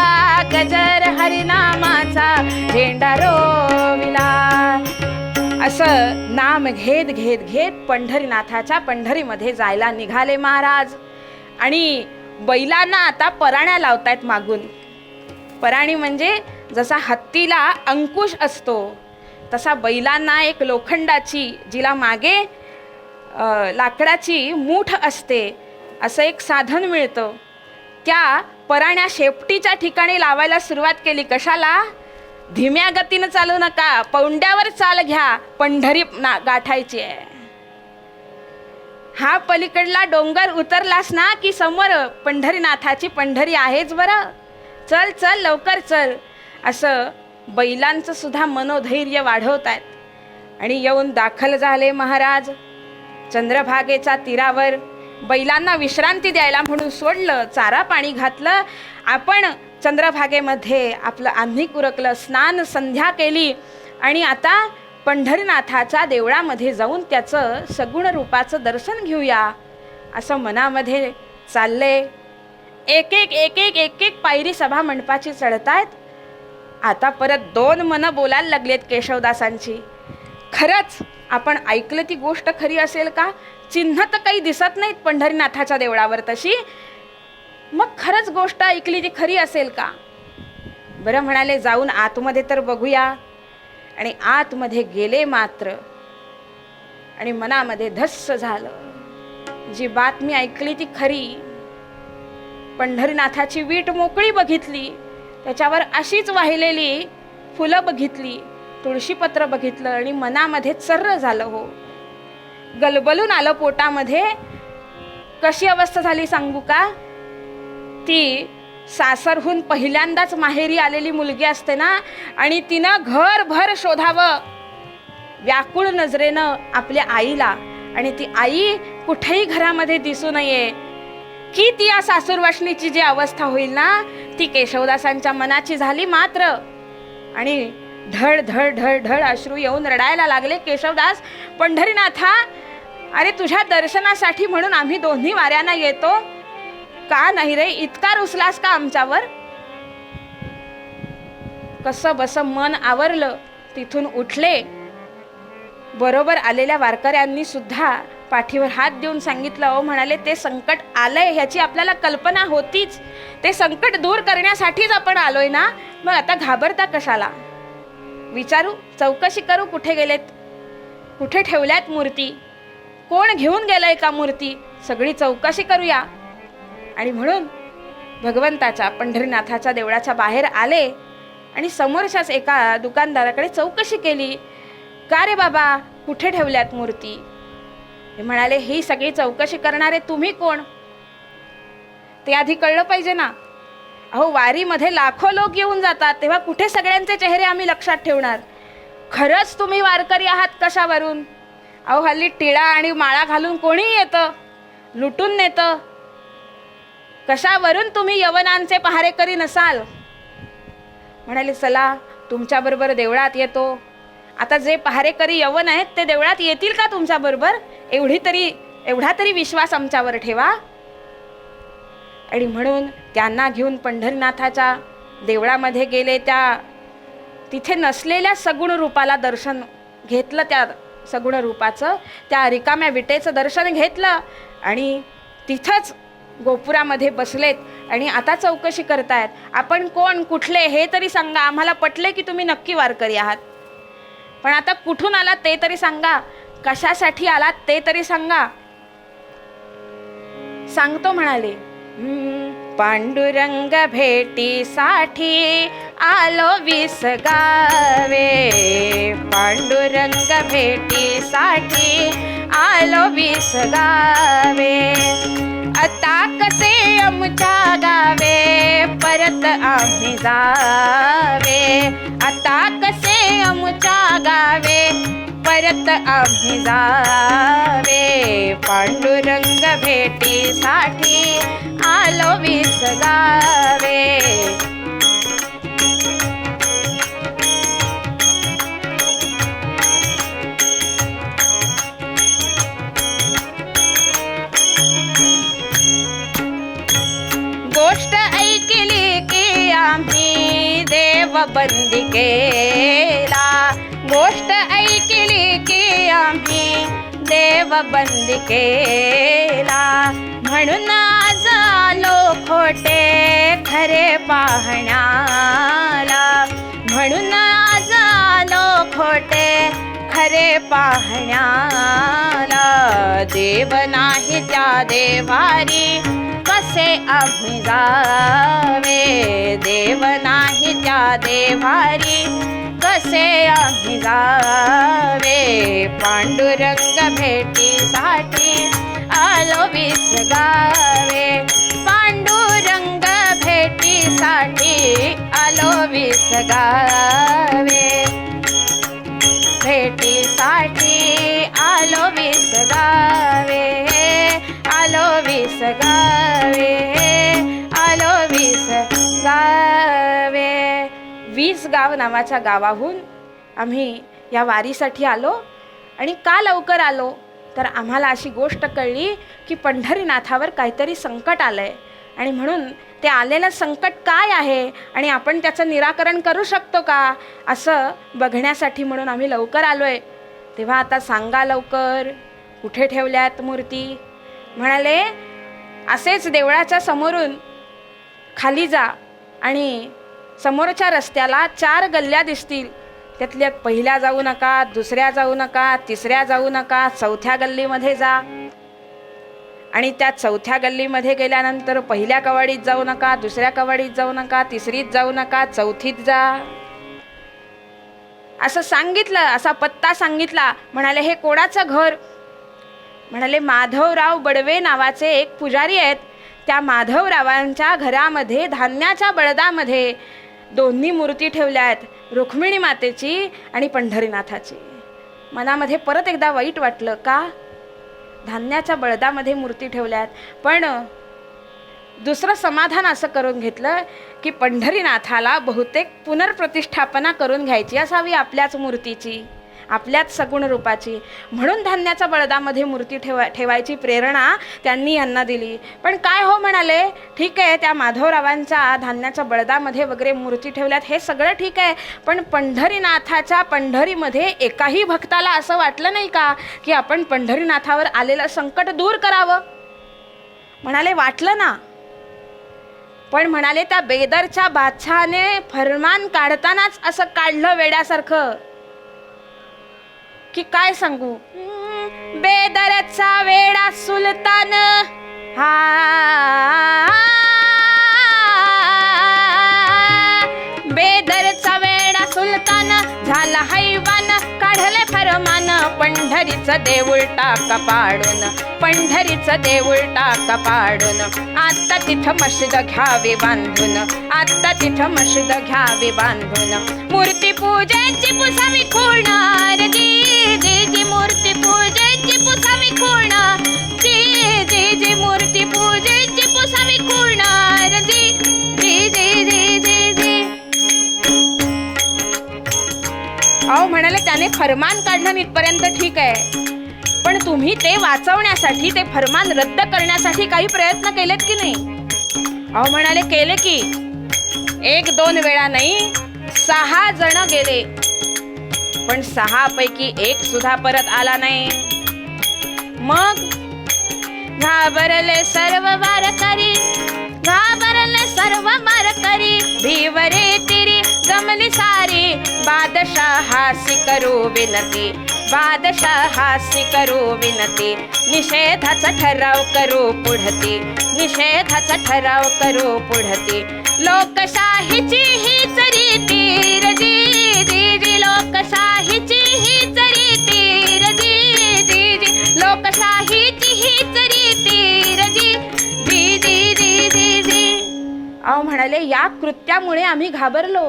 गजर हरिनामाचा झेंडा रोविला. असं नाम घेत घेत घेत पंढरीनाथाच्या पंढरीमध्ये जायला निघाले महाराज. आणि बैलांना आता पराण्या लावतायत मागून. पराणी म्हणजे जसा हत्तीला अंकुश असतो तसा बैलांना एक लोखंडाची, जिला मागे लाकडाची मूठ असते, असं एक साधन मिळतं. त्या पराण्या शेपटीच्या ठिकाणी लावायला सुरुवात केली. कशाला? धीम्या गतीनं चालू नका, पौंड्यावर चाल घ्या, पंढरी गाठायची आहे. हा पलीकडला डोंगर उतरलास ना की समोर पंढरीनाथाची पंढरी आहेच बरं. चल चल लवकर चल. असं बैलांचं सुद्धा मनोधैर्य वाढवतायत. आणि येऊन दाखल झाले महाराज चंद्रभागेच्या तीरावर. बैलांना विश्रांती द्यायला म्हणून सोडलं, चारा पाणी घातलं. आपण चंद्रभागेमध्ये आपलं आन्हिक उरकलं, स्नान संध्या केली आणि आता पंढरीनाथाच्या देवळामध्ये जाऊन त्याचं सगुण रूपाचं दर्शन घेऊया असं मनामध्ये चालले. एक एक एक एक एक एक पायरी सभा मंडपाची चढतायत. आता परत दोन मनं बोलायला लागलेत केशवदासांची. खरंच आपण ऐकलं ती गोष्ट खरी असेल का? चिन्ह तर काही दिसत नाहीत पंढरीनाथाच्या देवळावर तशी. मग खरंच गोष्ट ऐकली ती खरी असेल का? बरं म्हणाले, जाऊन आतमध्ये तर बघूया. आणि आतमध्ये गेले मात्र आणि मनामध्ये धस्स झालं. जी बातमी ऐकली ती खरी. पंढरीनाथाची वीट मोकळी बघितली, त्याच्यावर अशीच वाहिलेली फुलं बघितली, तुळशीपत्र बघितलं आणि मनामध्ये चर्र झालं. हो, गलबलून आलं पोटामध्ये. कशी अवस्था झाली सांगू का? ती सासरहून पहिल्यांदाच माहेरी आलेली मुलगी असते ना, आणि तिनं घरभर शोधावं व्याकुळ नजरेनं आपल्या आईला, आणि ती आई कुठेही घरामध्ये दिसू नये. की ती या सासूरवासणीची जी अवस्था होईल ना, ती केशवदासांच्या मनाची झाली मात्र. आणि धड धड धड धड अश्रू येऊन रडायला लागले. केशवदास, पंढरीनाथा, अरे तुझ्या दर्शनासाठी म्हणून आम्ही दोन्ही वाऱ्यांना येतो, का नाही रे इतका रुसलास का आमच्यावर? कसं बस मन आवरलं. तिथून उठले. बरोबर आलेल्या वारकऱ्यांनी सुद्धा पाठीवर हात देऊन सांगितलं. अहो म्हणाले, ते संकट आलंय ह्याची आपल्याला कल्पना होतीच, ते संकट दूर करण्यासाठीच आपण आलोय ना, मग आता घाबरता कशाला? विचारू, चौकशी करू, कुठे गेलेत, कुठे ठेवल्यात मूर्ती, कोण घेऊन गेलंय का मूर्ती, सगळी चौकशी करूया. आणि म्हणून भगवंताच्या पंढरीनाथाच्या देवळाच्या बाहेर आले आणि समोरच्याच एका दुकानदाराकडे चौकशी केली. का रे बाबा, कुठे ठेवल्यात मूर्ती? हे म्हणाले, ही सगळी चौकशी करणारे तुम्ही कोण? ते आधी कळलं पाहिजे ना. अहो, वारीमध्ये लाखो लोक येऊन जातात, तेव्हा कुठे सगळ्यांचे चेहरे आम्ही लक्षात ठेवणार? खरंच तुम्ही वारकरी आहात कशावरून? अहो, हल्ली टिळा आणि माळा घालून कोणी येतं, लुटून नेतं. कशावरून तुम्ही यवनांचे पहारेकरी नसाल? म्हणाले, चला तुमच्याबरोबर देवळात येतो. आता जे पहारेकरी यवन आहेत ते देवळात येतील का तुमच्याबरोबर? एवढा तरी विश्वास आमच्यावर ठेवा. आणि म्हणून त्यांना घेऊन पंढरीनाथाच्या देवळामध्ये गेले. तिथे नसलेल्या सगुण रूपाला दर्शन घेतलं, त्या सगुण रूपाचं, त्या रिकाम्या विटेचं दर्शन घेतलं आणि तिथंच गोपुरामध्ये बसलेत. आणि आता चौकशी करतायत, आपण कोण, कुठले, हे तरी सांगा, आम्हाला पटले की तुम्ही नक्की वारकरी आहात, पण आता कुठून आलात ते तरी सांगा, कशासाठी आलात ते तरी सांगा. सांगतो म्हणाले, पांडुरंग भेटीसाठी आलो 20 गावे, पांडुरंग भेटीसाठी आलो 20 गावे. आता कसे आमच्या गावे परत आम्ही जावे, आता कसे आमच्या गावे आम्ही जावे, पांडुरंग भेटीसाठी आलो 20 गावे. गोष्ट ऐकली की आम्ही देव बंदी केला, गोष्ट ऐकली की आम्ही देव बंदी केला. म्हणून आज आलो खोटे खरे पाहण्याला, म्हणून आज आलो खोटे खरे पाहण्याला. देव नाही त्या देवारी कसे आम्ही जावे, देव नाही त्या देवारी कसे आम्ही जावे. पांडुरंग भेटीसाठी आलो 20 गावे, पांडुरंग भेटीसाठी आलो 20 गावे, भेटीसाठी आलो 20 गावे, आलो 20 गावे, आलो 20 गावे. 20 गाव नावाच्या गावाहून आम्ही या वारीसाठी आलो. आणि का लवकर आलो तर आम्हाला अशी गोष्ट कळली की पंढरीनाथावर काहीतरी संकट आलंय, आणि म्हणून ते आलेलं संकट काय आहे आणि आपण त्याचं निराकरण करू शकतो का असं बघण्यासाठी म्हणून आम्ही लवकर आलोय. तेव्हा आता सांगा लवकर, कुठे ठेवल्यात मूर्ती? म्हणाले असेच देवळाच्या समोरून खाली जा आणि समोरच्या रस्त्याला 4 गल्ल्या दिसतील, त्यातल्या पहिल्या जाऊ नका, दुसऱ्या जाऊ नका, तिसऱ्या जाऊ नका, चौथ्या गल्लीमध्ये जा. आणि त्या चौथ्या गल्लीमध्ये गेल्यानंतर पहिल्या कवाडीत जाऊ नका, दुसऱ्या कवाडीत जाऊ नका, तिसरीत जाऊ नका, चौथीत जा. असं सांगितलं, असा पत्ता सांगितला. म्हणाले हे कोणाचं घर? म्हणाले माधवराव बडवे नावाचे एक पुजारी आहेत. त्या माधवरावांच्या घरामध्ये धान्याच्या बळदामध्ये 2 मूर्ती ठेवल्या आहेत, रुक्मिणी मातेची आणि पंढरीनाथाची. मनामध्ये परत एकदा वाईट वाटलं. का? धान्याच्या बळदामध्ये मूर्ती ठेवल्यात. पण दुसरं समाधान असं करून घेतलं की पंढरीनाथाला बहुतेक पुनर्प्रतिष्ठापना करून घ्यायची असावी आपल्याच मूर्तीची, आपल्याच सगुण रूपाची, म्हणून धान्याच्या बळदामध्ये मूर्ती ठेवायची प्रेरणा त्यांनी यांना दिली. पण काय हो म्हणाले, ठीक आहे त्या माधवरावांच्या धान्याच्या बळदामध्ये वगैरे मूर्ती ठेवल्यात हे सगळं ठीक आहे, पण पंढरीनाथाच्या पंढरीमध्ये एकाही भक्ताला असं वाटलं नाही का की आपण पंढरीनाथावर आलेलं संकट दूर करावं? म्हणाले वाटलं ना, पण म्हणाले त्या बेदरच्या बादशहाने फरमान काढतानाच असं काढलं वेड्यासारखं की काय सांगू. बेदरचा वेडा सुलतान हा, बेदरचा वेडा सुलतान झाला हैवान, काढले फरमान पंढरीचं देऊळ टाका पाडून, पंढरीचं देऊळ टाका पाडून. आता तिथं मशीद घ्यावी बांधून, आता तिथं मशीद घ्यावी बांधून. मूर्ती पूजेची पुसावी खुणार जी, जी जी मूर्ती पूजेची पुसावी खुणार जी, जी जी मूर्ती पूजेची पुसावी खुणार जी, जी जी जी जी जी. अहो म्हणाले त्याने फरमान काढणं इथपर्यंत ठीक आहे, पण तुम्ही ते वाचवण्यासाठी, ते फरमान रद्द करण्यासाठी काही प्रयत्न केलेत की नाही? अहो म्हणाले केले की. 1-2 वेळा नाही, 6 जण गेले, पण 6 पैकी 1 सुद्धा परत आला नाही. मग घाबरले सर्व वारकरी, घाबरले सर्व वारकरी, भीवरे तिरी जमली सारी. बादशाहासी करू विनती, बादशाहासी करू विनती. निषेधाचा ठराव करू पुढती, निषेधाचा ठराव करू पुढती. लोकशाहीची हीच रीती जी, जी जी लोकशाहीची हीच रीती जी, जी जी लोकशाहीची हीच रीती जी, जी जी जी जी जी. अहो म्हणाले या कृत्यामुळे आम्ही घाबरलो,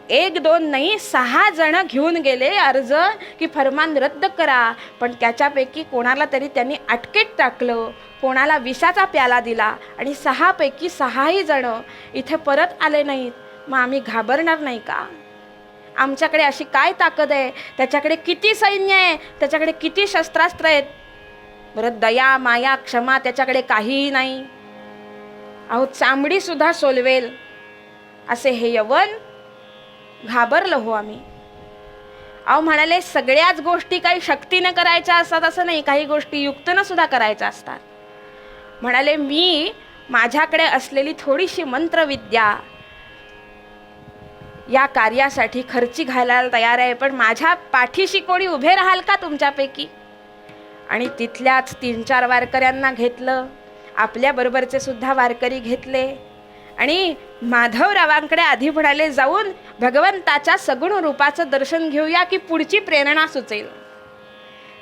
1 2 नाही 6 जण घेऊन गेले अर्ज की फरमान रद्द करा, पण त्याच्यापैकी कोणाला तरी त्यांनी अटकेत टाकलं, कोणाला विषाचा प्याला दिला आणि 6 पैकी 6ही जण इथे परत आले नाहीत. मग आम्ही घाबरणार नाही का? आमच्याकडे अशी काय ताकद आहे? त्याच्याकडे किती सैन्य आहे? त्याच्याकडे किती शस्त्रास्त्र आहेत? बरं, दया माया क्षमा त्याच्याकडे काहीही नाही. अहो, चांबडी सुद्धा सोलवेल असे हे यवन. घाबरलो हो आम्ही. अहो म्हणाले, सगळ्याच गोष्टी काही शक्तीने करायच्या असतात असं नाही, काही गोष्टी युक्तीनं सुद्धा करायच्या असतात. म्हणाले, मी माझ्याकडे असलेली थोडीशी मंत्रविद्या या कार्यासाठी खर्ची घालायला तयार आहे, पण माझ्या पाठीशी कोणी उभे राहाल का तुमच्यापैकी? आणि तिथल्याच 3-4 वारकऱ्यांना घेतलं, आपल्याबरोबरचे सुद्धा वारकरी घेतले आणि माधवरावांकडे आधी म्हणाले, जाऊन भगवंताच्या सगुण रूपाचं दर्शन घेऊया की पुढची प्रेरणा सुचेल.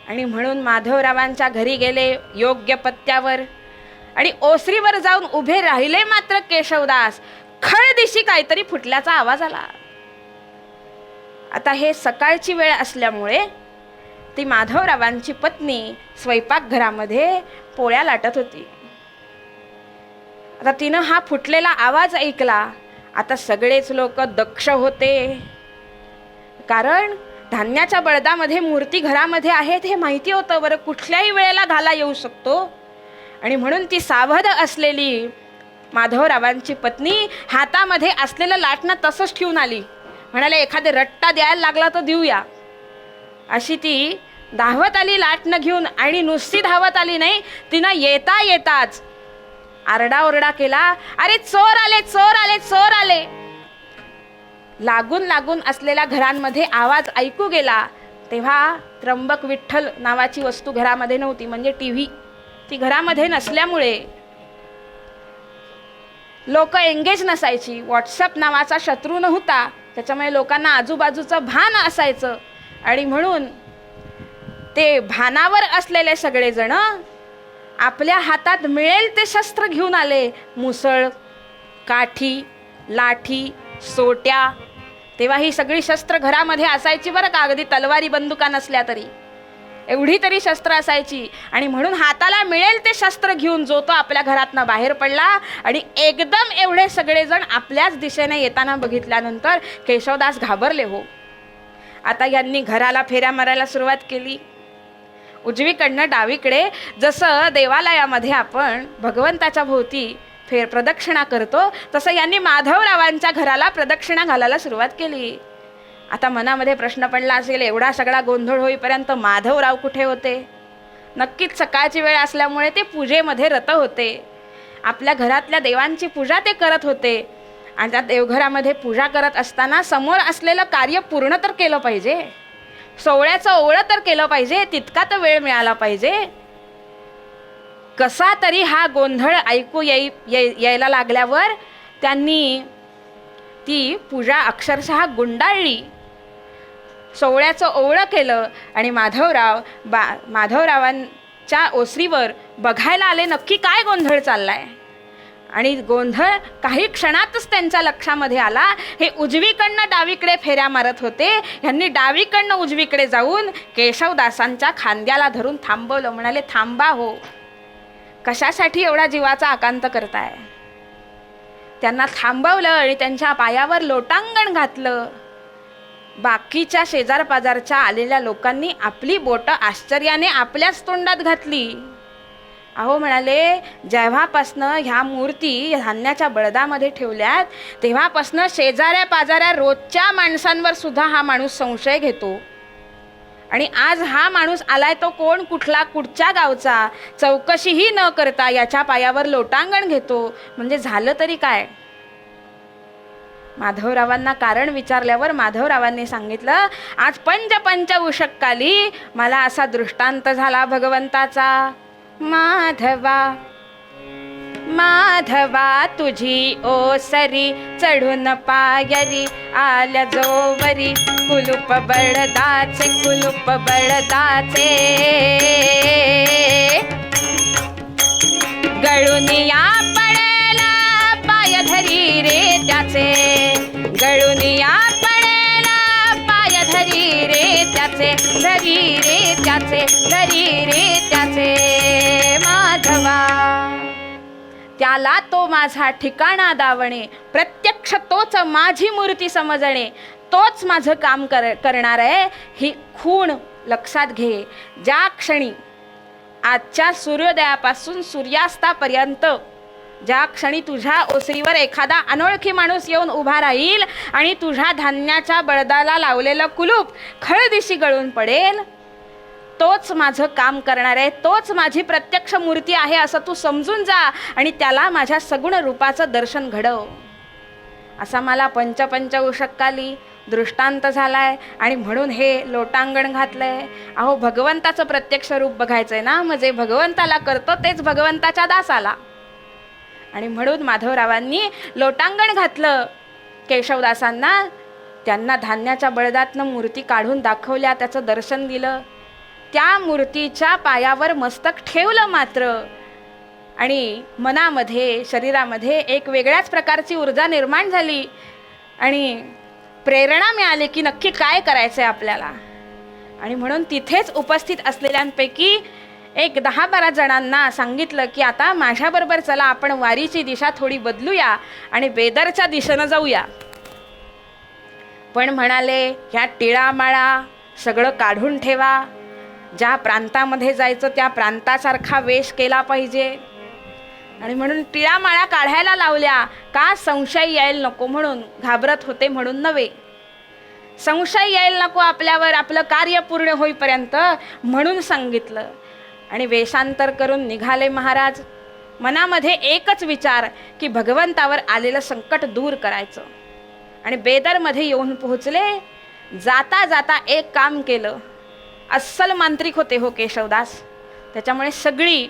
आणि म्हणून माधवरावांच्या घरी गेले योग्य पत्त्यावर आणि ओसरीवर जाऊन उभे राहिले. मात्र केशवदास खळदिशी काहीतरी फुटल्याचा आवाज आला. आता हे सकाळची वेळ असल्यामुळे ती माधवरावांची पत्नी स्वयंपाकघरामध्ये पोळ्या लाटत होती. आता तिनं हा फुटलेला आवाज ऐकला. आता सगळेच लोक दक्ष होते, कारण धान्याच्या बळदामध्ये मूर्ती घरामध्ये आहेत हे माहिती होतं. बरं, कुठल्याही वेळेला घाला येऊ शकतो आणि म्हणून ती सावध असलेली माधवरावांची पत्नी हातामध्ये असलेलं लाटणं तसंच ठेवून आली. म्हणाले, एखादे रट्टा द्यायला लागला तर देऊया. अशी ती धावत आली लाटणं घेऊन. आणि नुसती धावत आली नाही, तिनं येता येताच आरडाओरडा केला, अरे चोर आले, चोर आले, चोर आले. लागून लागून असलेल्या घरांमध्ये आवाज ऐकू गेला. तेव्हा त्र्यंबक विठ्ठल नावाची वस्तू घरामध्ये नव्हती, म्हणजे टीव्ही ती घरामध्ये नसल्यामुळे लोक एंगेज नसायची. व्हॉट्सअप नावाचा शत्रू नव्हता, त्याच्यामुळे लोकांना आजूबाजूचं भान असायचं. आणि म्हणून ते भानावर असलेले सगळेजण आपल्या हातात मिळेल ते शस्त्र घेऊन आले. मुसळ, काठी, लाठी, सोट्या. तेव्हा ही सगळी शस्त्र घरामध्ये असायची बरं का, अगदी तलवारी बंदुका नसल्या तरी एवढी तरी शस्त्र असायची. आणि म्हणून हाताला मिळेल ते शस्त्र घेऊन जो तो आपल्या घरातनं बाहेर पडला. आणि एकदम एवढे सगळेजण आपल्याच दिशेने येताना बघितल्यानंतर केशवदास घाबरले हो. आता यांनी घराला फेऱ्या मारायला सुरुवात केली. उजवीकडनं डावीकडे, जसं देवालयामध्ये आपण भगवंताच्या भोवती प्रदक्षिणा करतो तसं यांनी माधवरावांच्या घराला प्रदक्षिणा घालायला सुरुवात केली. आता मनामध्ये प्रश्न पडला असेल, एवढा सगळा गोंधळ होईपर्यंत माधवराव कुठे होते? नक्कीच सकाळची वेळ असल्यामुळे ते पूजेमध्ये रत होते. आपल्या घरातल्या देवांची पूजा ते करत होते. आणि त्या देवघरामध्ये पूजा करत असताना समोर असलेलं कार्य पूर्ण तर केलं पाहिजे, सोहळ्याचं ओवळं तर केलं पाहिजे, तितका तर वेळ मिळाला पाहिजे. कसा तरी हा गोंधळ ऐकू यायला लागल्यावर त्यांनी ती पूजा अक्षरशः गुंडाळली, सोहळ्याचं ओवळं केलं आणि माधवरावांच्या ओसरीवर बघायला आले नक्की काय गोंधळ चाललाय. आणि गोंधळ काही क्षणातच त्यांच्या लक्षामध्ये आला. हे उजवीकडनं डावीकडे फेऱ्या मारत होते. ह्यांनी डावीकडनं उजवीकडे जाऊन केशवदासांच्या खांद्याला धरून थांबवलं. म्हणाले, थांबा हो, कशासाठी एवढा जीवाचा आकांत करताय? त्यांना थांबवलं आणि त्यांच्या पायावर लोटांगण घातलं. बाकीच्या शेजारपाजारच्या आलेल्या लोकांनी आपली बोटं आश्चर्याने आपल्याच तोंडात घातली. अहो म्हणाले, जेव्हापासनं ह्या मूर्ती धान्याच्या बळदामध्ये ठेवल्यात तेव्हापासनं शेजाऱ्या पाजाऱ्या रोजच्या माणसांवर सुद्धा हा माणूस संशय घेतो. आणि आज हा माणूस आलाय तो कोण, कुठला, कुठच्या गावचा, चौकशीही न करता याच्या पायावर लोटांगण घेतो. म्हणजे झालं तरी काय? माधवरावांना कारण विचारल्यावर माधवरावांनी सांगितलं, आज पंच उषक्काली मला असा दृष्टांत झाला भगवंताचा. माधवा माधवा तुझी ओसरी चढून पायरी आल्या जोवरी कुलूप बळदाचे, कुलूप बळदाचे. गळून या पडेला पाय धरी रे त्याचे, गळून या पडेला त्याचे धरी रे त्याचे धरी रे त्याचे माधवा. त्याला तो माझा ठिकाणा दावणे, प्रत्यक्ष तोच माझी मूर्ती समजणे, तोच माझं काम करणार आहे ही खूण लक्षात घे. ज्या क्षणी आजच्या सूर्योदयापासून सूर्यास्तापर्यंत ज्या क्षणी तुझ्या ओसरीवर एखादा अनोळखी माणूस येऊन उभा राहील आणि तुझ्या धान्याच्या बळदाला लावलेलं कुलूप खळदिशी गळून पडेल, तोच माझं काम करणार आहे, तोच माझी प्रत्यक्ष मूर्ती आहे असं तू समजून जा आणि त्याला माझ्या सगुण रूपाचं दर्शन घडव. असा मला पंचउषक्काली दृष्टांत झालाय आणि म्हणून हे लोटांगण घातलंय. अहो, भगवंताचं प्रत्यक्ष रूप बघायचंय ना, मग जे भगवंताला करतो तेच भगवंताच्या दासाला. आणि म्हणून माधवरावांनी लोटांगण घातलं केशवदासांना. त्यांना धान्याच्या बळदातनं मूर्ती काढून दाखवल्या, त्याचं दर्शन दिलं. त्या मूर्तीच्या पायावर मस्तक ठेवलं मात्र आणि मनामध्ये शरीरामध्ये एक वेगळ्याच प्रकारची ऊर्जा निर्माण झाली आणि प्रेरणा मिळाली की नक्की काय करायचं आहे आपल्याला. आणि म्हणून तिथेच उपस्थित असलेल्यांपैकी एक 10-12 जणांना सांगितलं की आता माझ्याबरोबर चला, आपण वारीची दिशा थोडी बदलूया आणि बेदरच्या दिशेनं जाऊया. पण म्हणाले, ह्या टिळामाळा सगळं काढून ठेवा, ज्या प्रांतामध्ये जायचं त्या प्रांतासारखा वेश केला पाहिजे. आणि म्हणून टिळामाळा काढायला लावल्या. का? संशय यायला नको म्हणून, घाबरत होते म्हणून नव्हे. संशय यायला नको आपल्यावर, आपलं कार्य पूर्ण होईपर्यंत म्हणून सांगितलं. आणि वेशांतर करून निघाले महाराज. मनामध्ये एकच विचार की भगवंतावर आलेलं संकट दूर करायचं. आणि बेदरमध्ये येऊन पोहोचले. जाता जाता एक काम केलं. अस्सल मांत्रिक होते हो केशवदास, त्याच्यामुळे सगळी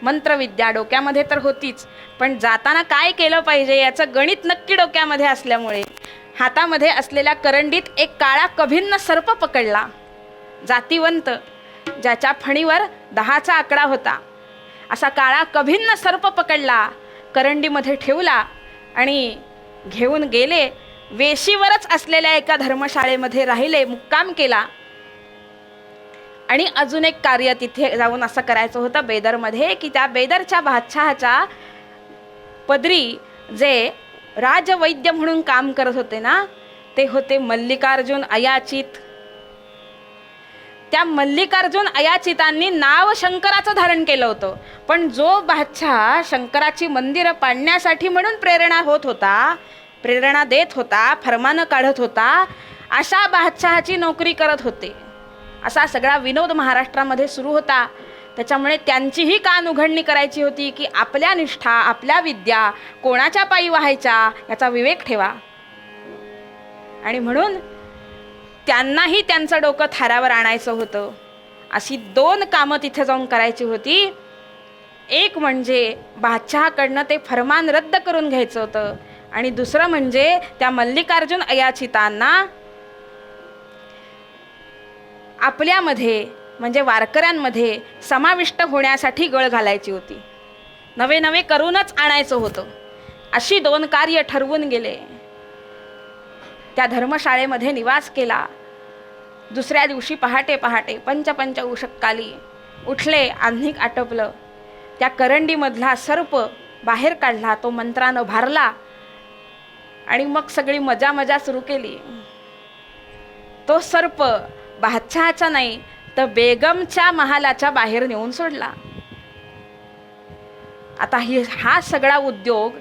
मंत्रविद्या डोक्यामध्ये तर होतीच, पण जाताना काय केलं पाहिजे याचं गणित नक्की डोक्यामध्ये असल्यामुळे हातामध्ये असलेल्या करंडीत एक काळा कभिन्न सर्प पकडला. जातिवंत, ज्याच्या फणीवर 10चा आकडा होता, असा काळा कभिन्न सर्प पकडला, करंडीमध्ये ठेवला आणि घेऊन गेले. वेशीवरच असलेल्या एका धर्मशाळेमध्ये राहिले, मुक्काम केला. आणि अजून एक कार्य तिथे जाऊन असं करायचं होतं बेदरमध्ये की त्या बेदरच्या बादशहाच्या पदरी जे राजवैद्य म्हणून काम करत होते ना, ते होते मल्लिकार्जुन अयाचित. त्या मल्लिकार्जुन अयाचितांनी नाव शंकराचं धारण केलं होतं, पण जो बादशाह शंकराची मंदिरं पाडण्यासाठी म्हणून प्रेरणा होत होता, प्रेरणा देत होता, फरमानं काढत होता, अशा बादशहाची नोकरी करत होते. असा सगळा विनोद महाराष्ट्रामध्ये सुरू होता. त्याच्यामुळे त्यांचीही कान उघडणी करायची होती की आपल्या निष्ठा, आपल्या विद्या कोणाच्या पायी व्हायच्या याचा विवेक ठेवा. आणि म्हणून त्यांनाही त्यांचं डोकं थारावर आणायचं होतं. अशी 2 कामं तिथे जाऊन करायची होती. एक म्हणजे बादशहाकडनं ते फरमान रद्द करून घ्यायचं होतं आणि दुसरं म्हणजे त्या मल्लिकार्जुन अयाचितांना आपल्यामध्ये म्हणजे वारकऱ्यांमध्ये समाविष्ट होण्यासाठी गळ घालायची होती. नवे नवे करूनच आणायचं होतं. अशी 2 कार्य ठरवून गेले. त्या धर्मशाळेमध्ये निवास केला. दुसऱ्या दिवशी पहाटे पहाटे पंचउषक्काली उठले, आन्हिक आटपलं. त्या करंडीमधला सर्प बाहेर काढला, तो मंत्रानं भारला आणि मग सगळी मजा मजा सुरू केली. तो सर्प बादशहाचा नाही तर बेगमच्या महालाच्या बाहेर नेऊन सोडला. आता हा सगळा उद्योग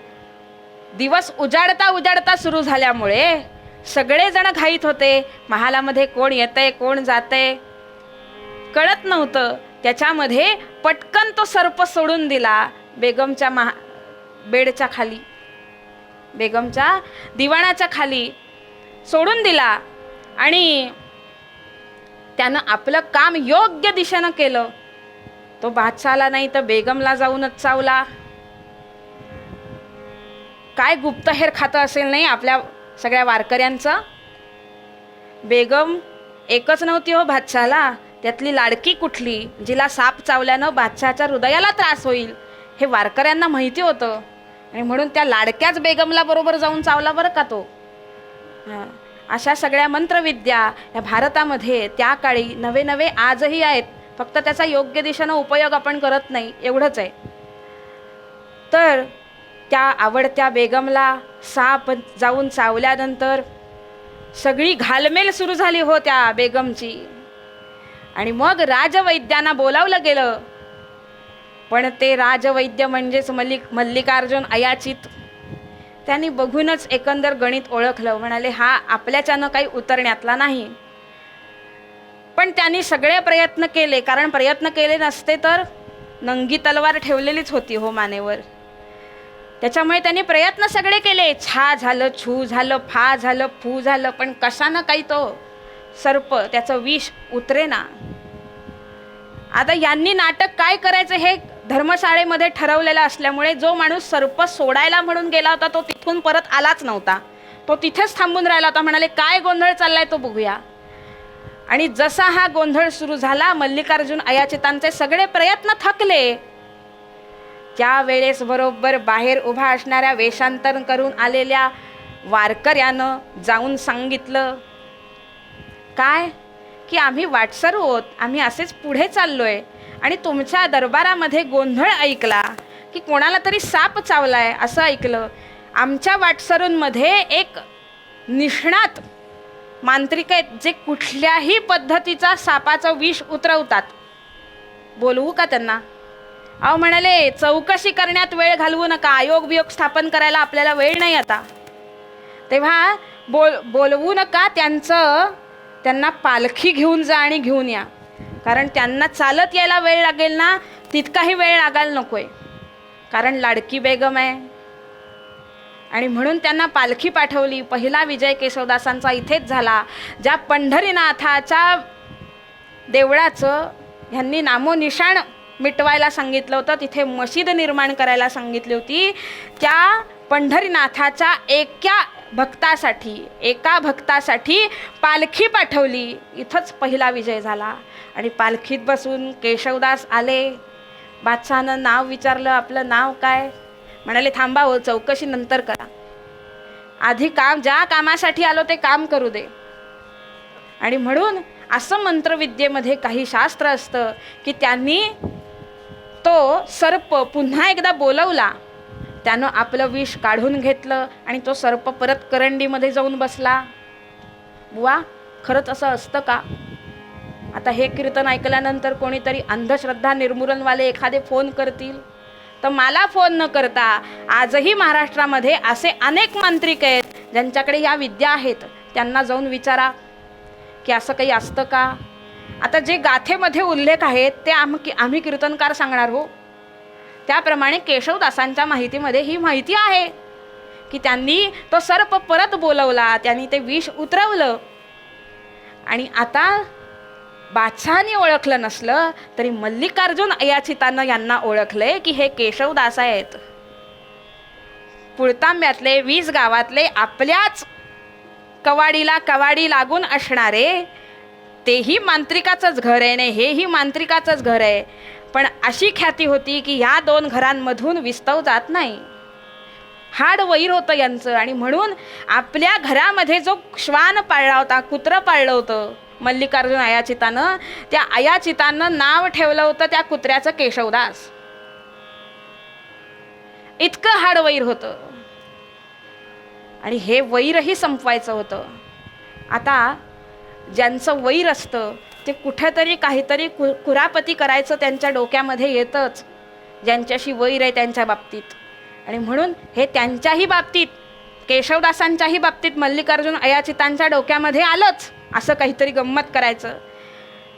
दिवस उजाडता उजाडता सुरू झाल्यामुळे सगळेजण घाईत होते. महालामध्ये कोण येतंय कोण जातंय कळत नव्हतं. त्याच्यामध्ये पटकन तो सर्प सोडून दिला बेगमच्या बेडच्या खाली, बेगमच्या दिवाणाच्या खाली सोडून दिला आणि त्यानं आपलं काम योग्य दिशेनं केलं. तो बादशाहला नाही तर बेगमला जाऊनच चावला. काय गुप्तहेर खातं असेल नाही आपल्या सगळ्या वारकऱ्यांचं. बेगम एकच नव्हती हो बादशाहला, त्यातली लाडकी कुठली जिला साप चावल्यानं बादशाहच्या हृदयाला त्रास होईल हे वारकऱ्यांना माहिती होतं आणि म्हणून त्या लाडक्याच बेगमला बरोबर जाऊन चावला बरं का तो. अशा सगळ्या मंत्रविद्या या भारतामध्ये त्या काळी नवे नवे आजही आहेत, फक्त त्याचा योग्य दिशेनं उपयोग आपण करत नाही, एवढंच आहे. तर त्या आवडत्या बेगमला साप जाऊन चावल्यानंतर सगळी घालमेल सुरू झाली हो त्या बेगमची. आणि मग राजवैद्यांना बोलावलं गेलं. पण ते राजवैद्य म्हणजेच मल्लिकार्जुन अयाचित, त्यांनी बघूनच एकंदर गणित ओळखलं. म्हणाले हा आपल्याच्यानं काही उतरण्यातला नाही. पण त्यांनी सगळे प्रयत्न केले, कारण प्रयत्न केले नसते तर नंगी तलवार ठेवलेलीच होती हो मानेवर. त्याच्यामुळे त्यांनी प्रयत्न सगळे केले. छा झालं, छू झालं, फा झालं, फू झालं, पण कशानं काही तो सर्प त्याचं विष उतरेना. आता यांनी नाटक काय करायचं हे धर्मशाळेमध्ये ठरवलेलं असल्यामुळे जो माणूस सर्प सोडायला म्हणून गेला होता तो तिथून परत आलाच नव्हता. तो तिथेच थांबून राहिला होता. म्हणाले काय गोंधळ चाललाय तो बघूया. आणि जसा हा गोंधळ सुरू झाला, मल्लिकार्जुन अयाचितांचे सगळे प्रयत्न थकले. त्यावेळेस बरोबर बाहेर उभा असणाऱ्या वेषांतर करून आलेल्या वारकऱ्यानं जाऊन सांगितलं काय की आम्ही वाटसरू आहोत, आम्ही असेच पुढे चाललोय आणि तुमच्या दरबारामध्ये गोंधळ ऐकला की कोणाला तरी साप चावलाय असं ऐकलं. आमच्या वाटसरूंमध्ये एक निष्णात मांत्रिक आहेत जे कुठल्याही पद्धतीचा सापाचं विष उतरवतात. बोलवू का त्यांना? अहो म्हणाले चौकशी करण्यात वेळ घालवू नका, आयोग बियोग स्थापन करायला आपल्याला वेळ नाही आता. तेव्हा बोलवू नका, त्यांना पालखी घेऊन जा आणि घेऊन या, कारण त्यांना चालत यायला वेळ लागेल ना, तितकाही वेळ लागायला नकोय, कारण लाडकी बेगम आहे. आणि म्हणून त्यांना पालखी पाठवली. पहिला विजय केशवदासांचा इथेच झाला. ज्या पंढरीनाथाच्या देवळाचं ह्यांनी नामोनिशाण मिटवायला सांगितलं होतं, तिथे मशीद निर्माण करायला सांगितली होती, त्या पंढरीनाथाच्या एका भक्तासाठी पालखी पाठवली. इथंच पहिला विजय झाला. आणि पालखीत बसून केशवदास आले. बादशहानं नाव विचारलं, आपलं नाव काय? म्हणाले थांबा हो, चौकशी नंतर करा, आधी ज्या कामासाठी आलो ते काम करू दे. आणि म्हणून असं मंत्रविद्येमध्ये काही शास्त्र असतं की त्यांनी तो सर्प पुन्हा एकदा बोलवला, त्यानं आपलं विष काढून घेतलं आणि तो सर्प परत करंडीमध्ये जाऊन बसला. बुवा खरंच असं असतं का? आता हे कीर्तन ऐकल्यानंतर कोणीतरी अंधश्रद्धा निर्मूलनवाले एखादे फोन करतील, तर मला फोन न करता आजही महाराष्ट्रामध्ये असे अनेक मांत्रिक आहेत ज्यांच्याकडे या विद्या आहेत, त्यांना जाऊन विचारा की असं काही असतं का. आता जे गाथेमध्ये उल्लेख आहेत ते आम्ही कीर्तनकार सांगणार हो. त्याप्रमाणे केशवदासांच्या माहितीमध्ये ही माहिती आहे की त्यांनी तो सर्प परत बोलवला, त्यांनी ते विष उतरवलं. आणि आता बादशहाने ओळखलं नसलं तरी मल्लिकार्जुन अयाचितानं यांना ओळखले की हे केशवदास आहेत. पुळतांब्यातले 20 गावातले आपल्याच कवाडीला कवाडी लागून असणारे, तेही मांत्रिकाचंच घर आहे ने हेही मांत्रिकाचंच घर आहे. पण अशी ख्याती होती की ह्या 2 घरांमधून विस्तव जात नाही. हाड वैर होतं यांचं. आणि म्हणून आपल्या घरामध्ये जो श्वान पाळला होता, कुत्रं पाळलं होतं मल्लिकार्जुन अयाचितानं, त्या अयाचितानं नाव ठेवलं होतं त्या कुत्र्याचं केशवदास. इतकं हाड वैर होतं. आणि हे वैरही संपवायचं होतं. आता ज्यांचं वैर असतं ते कुठेतरी काहीतरी कुरापती करायचं त्यांच्या डोक्यामध्ये येतंच, ज्यांच्याशी वैर आहे त्यांच्या बाबतीत. आणि म्हणून हे त्यांच्याही बाबतीत, केशवदासांच्याही बाबतीत मल्लिकार्जुन अयाचितांच्या डोक्यामध्ये आलंच, असं काहीतरी गंमत करायचं.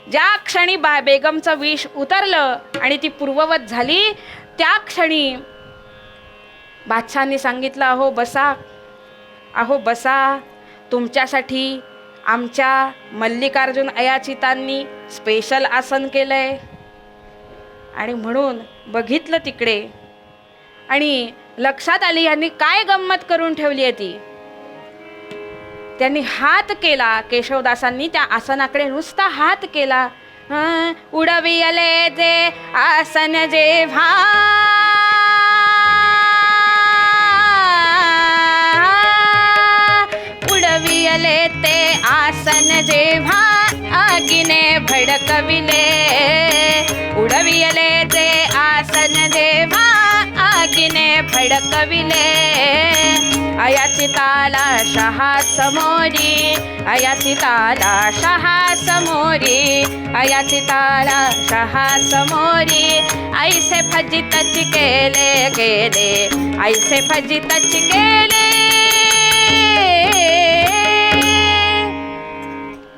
ज्या क्षणी बेगमचं विष उतरलं आणि ती पूर्ववत झाली, त्या क्षणी बादशहांनी सांगितलं, अहो बसा, तुमच्यासाठी आमच्या मल्लिकार्जुन अयाचितांनी स्पेशल आसन केलंय. आणि म्हणून बघितलं तिकडे आणि लक्षात आली यांनी काय गंमत करून ठेवली आहे ती. त्यांनी हात केला, केशवदासांनी त्या आसनाकडे नुसता हात केला. उडविले जे आसन जेव्हा, उडविले उडवियले ते आसन जेव्हा आगीने भडकविले, उडवियले ते आसन जेव्हा आगीने भडकविले. अयाचिताला शहा समोरी, अयाचिताला शहा समोरी, अयाचिताला शहा समोरी. ऐसे फजितच केले गेले, ऐसे फजितच केले.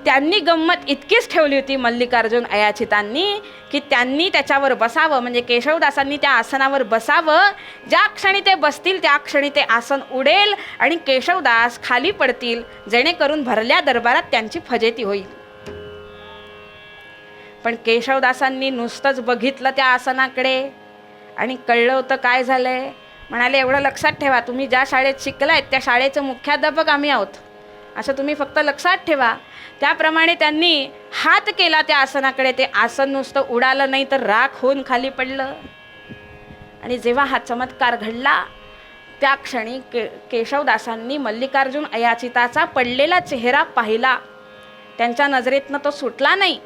त्यांनी गंमत इतकीच ठेवली होती मल्लिकार्जुन अयाचितांनी की त्यांनी त्याच्यावर बसावं, म्हणजे केशवदासांनी त्या आसनावर बसावं. ज्या क्षणी ते बसतील त्या क्षणी ते आसन उडेल आणि केशवदास खाली पडतील, जेणेकरून भरल्या दरबारात त्यांची फजेती होईल. पण केशवदासांनी नुसतंच बघितलं त्या आसनाकडे आणि कळलं होतं काय झालंय. म्हणाले, एवढं लक्षात ठेवा, तुम्ही ज्या शाळेत शिकलायत त्या शाळेचं मुख्याध्यापक आम्ही आहोत, असं तुम्ही फक्त लक्षात ठेवा. त्याप्रमाणे त्यांनी हात केला त्या आसनाकडे. ते आसन नुसतं उडालं नाही तर राख होऊन खाली पडलं. आणि जेव्हा हा चमत्कार घडला त्या क्षणी केशवदासांनी मल्लिकार्जुन अयाचिताचा पडलेला चेहरा पाहिला. त्यांच्या नजरेतनं तो सुटला नाही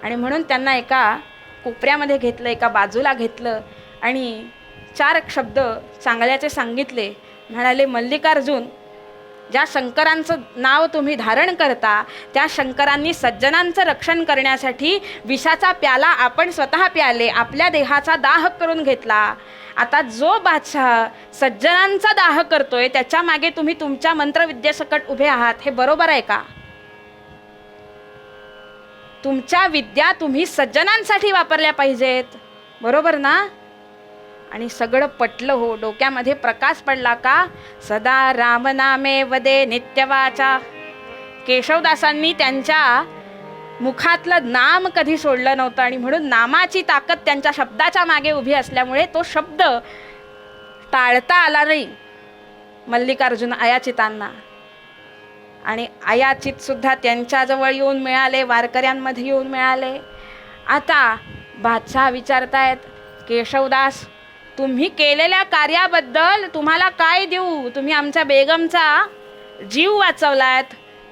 आणि म्हणून त्यांना एका कोपऱ्यामध्ये घेतलं, एका बाजूला घेतलं आणि 4 शब्द चांगल्याचे सांगितले. म्हणाले, मल्लिकार्जुन, ज्या शंकरांचं नाव तुम्ही धारण करता त्या शंकरांनी सज्जनांचं रक्षण करण्यासाठी विषाचा प्याला आपण स्वतः प्याले, आपल्या देहाचा दाह करून घेतला. आता जो बादशाह सज्जनांचा दाह करतोय त्याच्या मागे तुम्ही तुमच्या मंत्रविद्येसकट उभे आहात, हे बरोबर आहे का? तुमच्या विद्या तुम्ही सज्जनांसाठी वापरल्या पाहिजेत, बरोबर ना? आणि सगळं पटलं हो. डोक्यामध्ये प्रकाश पडला का? सदा रामनामे वदे नित्यवाचा. केशवदासांनी त्यांच्या मुखातलं नाम कधी सोडलं नव्हतं आणि म्हणून नामाची ताकद त्यांच्या शब्दाच्या मागे उभी असल्यामुळे तो शब्द टाळता आला नाही मल्लिकार्जुन अयाचितांना. आणि अयाचित सुद्धा त्यांच्याजवळ येऊन मिळाले, वारकऱ्यांमध्ये येऊन मिळाले. आता बादशाह विचारतायत, केशवदास, तुम्ही केलेल्या कार्याबद्दल तुम्हाला काय देऊ? तुम्ही आमच्या बेगमचा जीव वाचवलात,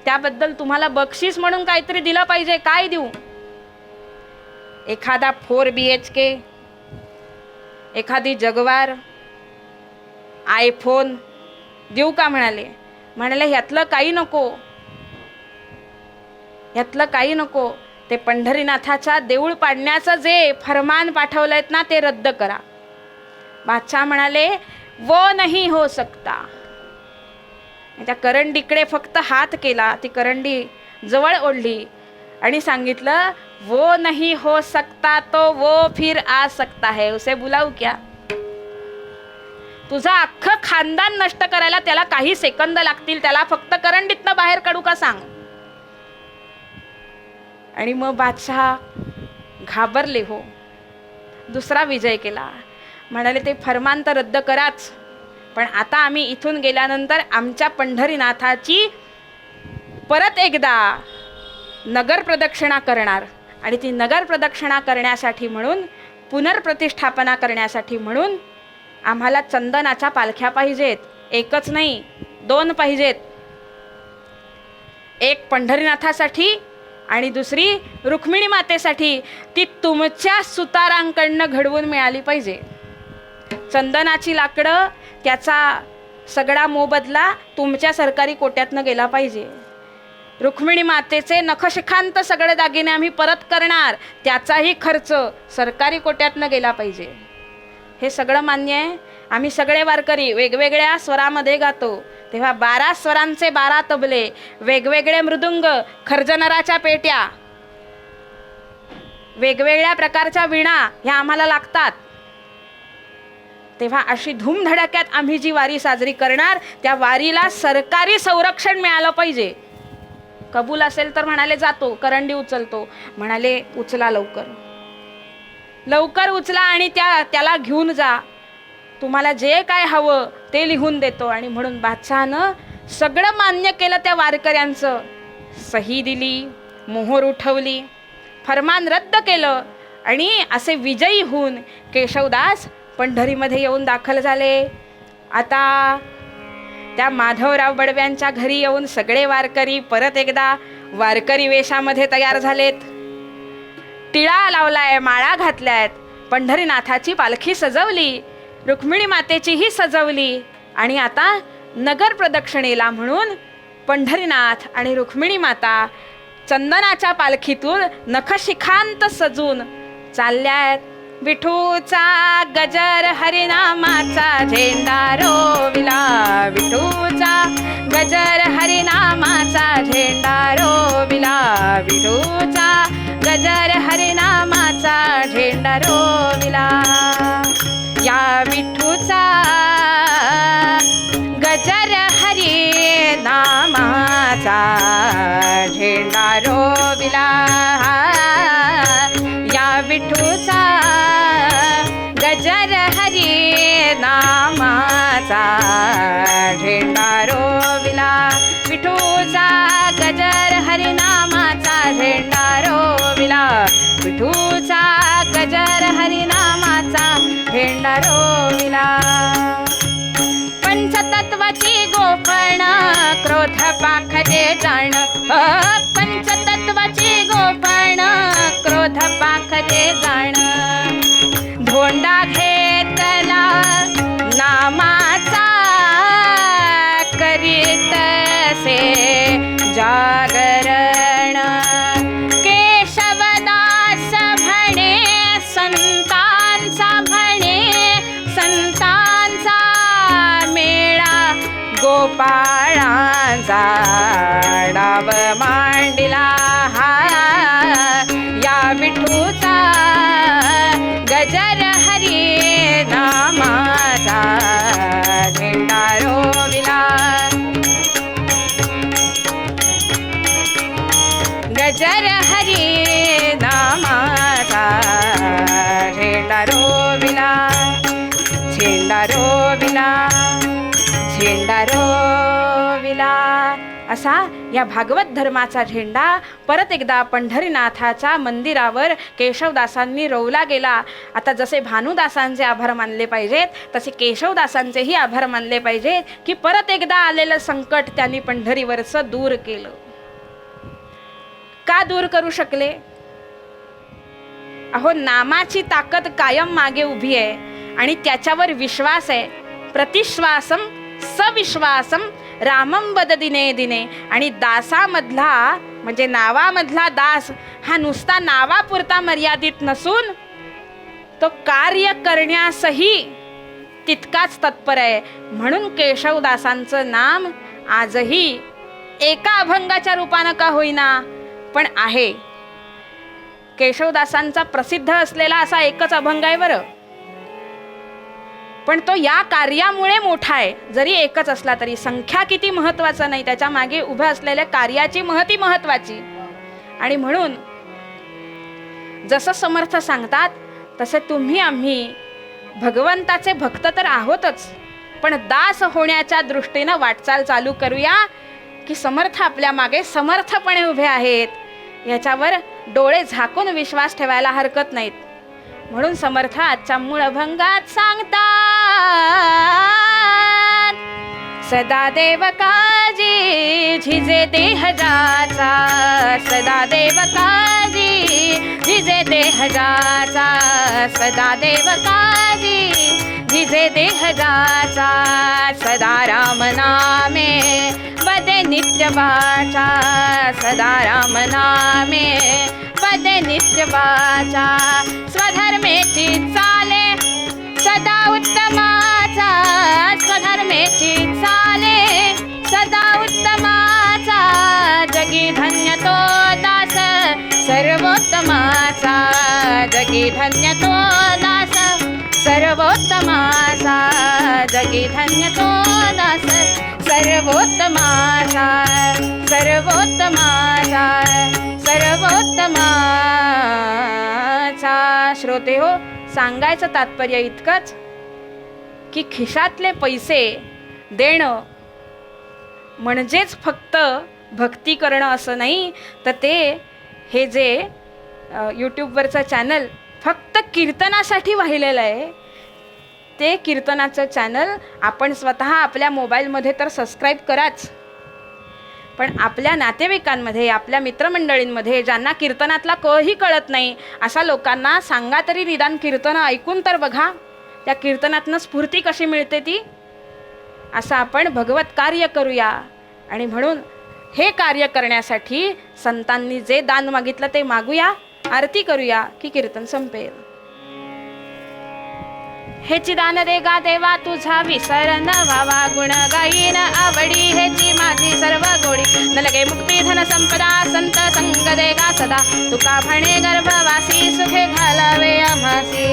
त्याबद्दल तुम्हाला बक्षीस म्हणून काहीतरी दिलं पाहिजे, काय देऊ? एखादा 4 BHK, एखादी जगवार, आयफोन देऊ का? म्हणाले ह्यातलं काही नको, ह्यातलं काही नको. ते पंढरीनाथाच्या देऊळ पाडण्याचं जे फरमान पाठवलंयत ना ते रद्द करा. बादशाह म्हणाले, वो नहीं हो सकता. त्या करंडीकडे फक्त हात केला, ती करंडी जवळ ओढली आणि सांगितलं, वो नहीं हो सकता तो वो फिर आ सकता है, उसे बुलाऊ क्या? तुझा अख्खं खानदान नष्ट करायला त्याला काही सेकंद लागतील, त्याला फक्त करंडीतनं बाहेर काढू का सांग? आणि मग बादशाह घाबरले हो. दुसरा विजय केला. म्हणाले, ते फरमान तर रद्द कराच, पण आता आम्ही इथून गेल्यानंतर आमच्या पंढरीनाथाची परत एकदा नगर प्रदक्षिणा करणार. आणि ती नगर प्रदक्षिणा करण्यासाठी म्हणून, पुनर्प्रतिष्ठापना करण्यासाठी म्हणून आम्हाला चंदनाच्या पालख्या पाहिजेत. एकच नाही, 2 पाहिजेत. एक पंढरीनाथासाठी आणि दुसरी रुक्मिणी मातेसाठी. ती तुमच्या सुतारांकडनं घडवून मिळाली पाहिजे. चंदनाची लाकडं, त्याचा सगळा मोबदला तुमच्या सरकारी कोट्यातनं गेला पाहिजे. रुक्मिणी मातेचे नखशिखांत सगळे दागिने आम्ही परत करणार, त्याचाही खर्च सरकारी कोट्यातनं गेला पाहिजे. हे सगळं मान्य आहे. आम्ही सगळे वारकरी वेगवेगळ्या स्वरामध्ये गातो, तेव्हा 12 स्वरांचे 12 तबले, वेगवेगळे मृदुंग, खर्जनराच्या पेट्या, वेगवेगळ्या प्रकारच्या विणा ह्या आम्हाला लागतात. तेव्हा अशी धूमधडाक्यात आम्ही जी वारी साजरी करणार त्या वारीला सरकारी संरक्षण मिळालं पाहिजे. कबूल असेल तर म्हणाले जातो, करंडी उचलतो. म्हणाले उचला, लवकर लवकर उचला आणि त्याला घेऊन जा, तुम्हाला जे काय हवं ते लिहून देतो. आणि म्हणून बादशहानं सगळं मान्य केलं. त्या वारकऱ्यांचं सही दिली, मोहर उठवली, फरमान रद्द केलं आणि असे विजयी होऊन केशवदास पंढरीमध्ये येऊन दाखल झाले. आता त्या माधवराव बडव्यांच्या घरी येऊन सगळे वारकरी परत एकदा वारकरी वेशामध्ये तयार झालेत. टिळा लावलाय, माळा घातल्यात, पंढरीनाथाची पालखी सजवली, रुक्मिणी मातेचीही सजवली आणि आता नगर प्रदक्षिणेला म्हणून पंढरीनाथ आणि रुक्मिणी माता चंदनाच्या पालखीतून नखशिखांत सजून चालल्यात. विठूचा गजर हरिनामाचा झेंडा रोविला, विठूचा गजर हरिनामाचा झेंडा रोविला, विठूचा गजर हरिनामाचा झेंडा रोविला. या विठूचा गजर हरी नामाचा झेंडा रोविला, या विठूचा गजर हरी नामाचा झेंडा रोविला, विठूचा गजर हरी नामाचा झेंडा रोविला, विठूचा गजर हरी नामाचा झेंडा रोविला. पंचतत्वाची गोफण क्रोध पाखरे जाण, पंचतत्वाची गोफण क्रोध पाखरे जाण. धोंडा घेतला नामाचा करीत से जागरण. केशवदास म्हणे संतांचा, म्हणे संतांचा मेळा गोपाळांचा डाव मांडिला. या विठूचा गजर हरी नामाचा झेंडा रोविला, गजर हरी नामाचा झेंडा रोविला, झेंडा रोविला, झेंडा रोविला. असा या भागवत धर्माचा झेंडा परत एकदा पंढरीनाथाच्या मंदिरावर केशवदासांनी रोवला गेला. आता जसे भानुदासांचे आभार मानले पाहिजेत तसे केशवदासांचेही आभार मानले पाहिजेत की परत एकदा आलेलं संकट त्यांनी पंढरीवरचं दूर केलं. का दूर करू शकले? अहो, नामाची ताकद कायम मागे उभी आहे आणि त्याच्यावर विश्वास आहे. प्रतिश्वासम सविश्वासम रामम वद दिने दिने. आणि दासामधला म्हणजे नावामधला दास हा नुसता नावापुरता मर्यादित नसून तो कार्य करण्यासही तितकाच तत्पर आहे. म्हणून केशवदासांचं नाम आजही एका अभंगाच्या रूपानं का होईना पण आहे. केशवदासांचा प्रसिद्ध असलेला असा एकच अभंग आहे बरं, पण तो या कार्यामुळे मोठा आहे. जरी एकच असला तरी संख्या किती महत्वाचं नाही, त्याच्या मागे उभ्या असलेल्या कार्याची महती महत्वाची. आणि म्हणून जसं समर्थ सांगतात तसे तुम्ही आम्ही भगवंताचे भक्त तर आहोतच, पण दास होण्याच्या दृष्टीनं वाटचाल चालू करूया की समर्थ आपल्या मागे समर्थपणे उभे आहेत याच्यावर डोळे झाकून विश्वास ठेवायला हरकत नाहीत. म्हणून समर्थ आजच्या मूळ अभंगात सांगतात, सदा देव काजी झिजे देह जाचा, सदा देव काजी झिजे देह जाचा, सदा देव काजी झिजे देह जाचा. सदा राम नामे बदे नित्य वाचा, सदा राम नामे बदे नित्य वाचा. स्वधर्मेची चाले सदा उत्तमाचा, स्वधर्मेची चाले सदा उत्तमाचा. जगी धन्य तो दास सर्वोत्तमाचा, जगी धन्य तो दास सर्वोत्तमाचा, जगी धन्य तो दास सर्वोत्तमाचा, सर्वोत्तमाचा, सर्वोत्तमाचा. श्रोते हो, सांगायचं तात्पर्य इतकंच की खिशातले पैसे देणं म्हणजेच फक्त भक्ती करणं असं नाही, तर ते हे जे यूट्यूबवरचं चॅनल फक्त कीर्तनासाठी वाहिलेलं आहे ते कीर्तनाचं चॅनल आपण स्वतः आपल्या मोबाईलमध्ये तर सबस्क्राईब कराच, पण आपल्या नातेवाईकांमध्ये, आपल्या मित्रमंडळींमध्ये ज्यांना कीर्तनातला कही कळत नाही अशा लोकांना सांगा तरी, निदान कीर्तनं ऐकून तर बघा, त्या कीर्तनातनं स्फूर्ती कशी मिळते ती. असं आपण भगवत कार्य करूया. आणि म्हणून हे कार्य करण्यासाठी संतांनी जे दान मागितलं ते मागूया, आरती करूया की कीर्तन संपेल. हेची दान देगा देवा तुझा विसर न व्हावा, गुण गाईन आवडी हेची माझी सर्व गोडी. न लगे मुक्ती धन संपदा संत संग देगा सदा, तुका म्हणे गर्भवासी सुखे घालावे आम्हासी.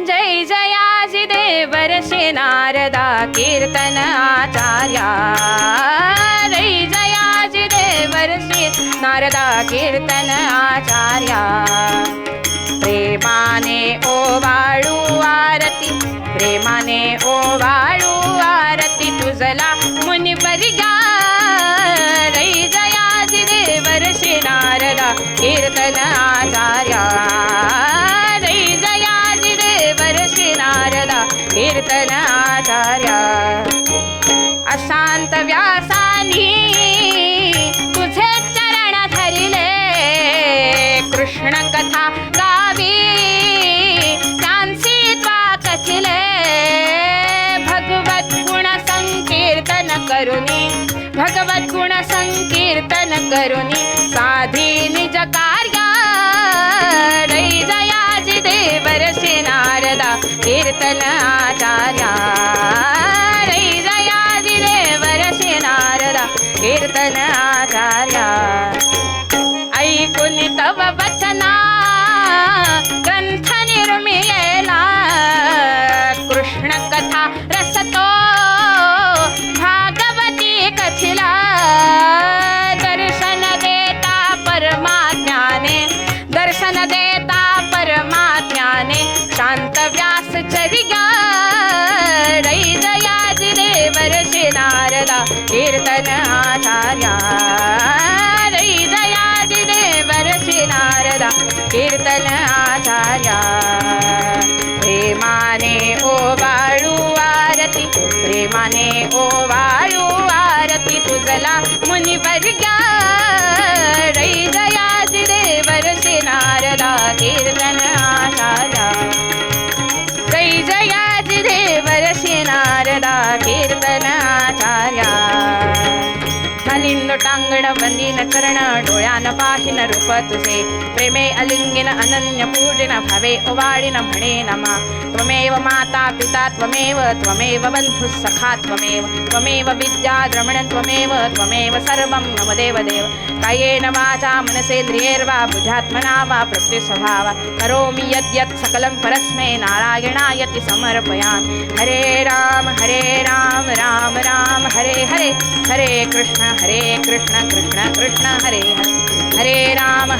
जय जयाजी देवर्षी नारदा कीर्तन आचार्या, जय जयाजी देवर्षी नारदा कीर्तन आचार्या. प्रेमाने ओवाळू आरती, प्रेमाने ओवाळू आरती तुझला मुनिवर्गा. जय जयाजी देवर्षी नारदा कीर्तन आचार्या, जय जयाजी देवर्षी नारदा कीर्तन आचार्या. अशांत व्यासानी तुझे चरण धरिले, कृष्ण कथा गावी त्यांसी त्वा कथिले. भगवत गुण संकीर्तन करुनी, भगवत गुण संकीर्तन करुनी साधी निज कार्या. जय जयाजी देवर्षी नारदा कीर्तन आचार्या, जय जयाजी देवर्षी नारदा कीर्तन आचार्या. ऐकून तव वचना ग्रंथ निर्मिलेला, कृष्ण कथा रसतो भागवती कथिला. दर्शन देता परमाज्ञाने, दर्शन देता परमाज्ञाने शांत व्यास चरिया. जय जयाजी देवर्षी नारदा कीर्तन आचार्या, जय जयाजी देवर्षी नारदा कीर्तन आचार्या. प्रेमाने ओवाळू आरती, प्रेमाने ओवाळू आरती तुझला मुनिवर्गा. जय जयाजी देवर्षी नारदा कीर्तन आचार्या, जय जयाजी देवर्षी नारदा कीर्तन आचार्या. नलिंद टांगण वंदीन चरण, डोळ्यान पाहिन रूप तुझे. प्रेमे अलिंगिन अनन्य पूजिन, भावे ओवाळीन म्हणे नमा. त्वमेव माता पिता त्वमेव, त्वमेव बंधु सखा त्वमेव, त्वमेव विद्या द्रमण त्वमेव, त्वमेव सर्वं मम देवदेव. कायेन वाचा मनसेन्द्रियैर्वा बुद्ध्यात्मना वा प्रकृतिस्वभावा, करोमि यद्यत् सकलं परस्मै नारायणायति समर्पयामि. हरे राम राम राम हरे हरे, हरे कृष्ण कृष्ण कृष्ण हरे हरे. हरे राम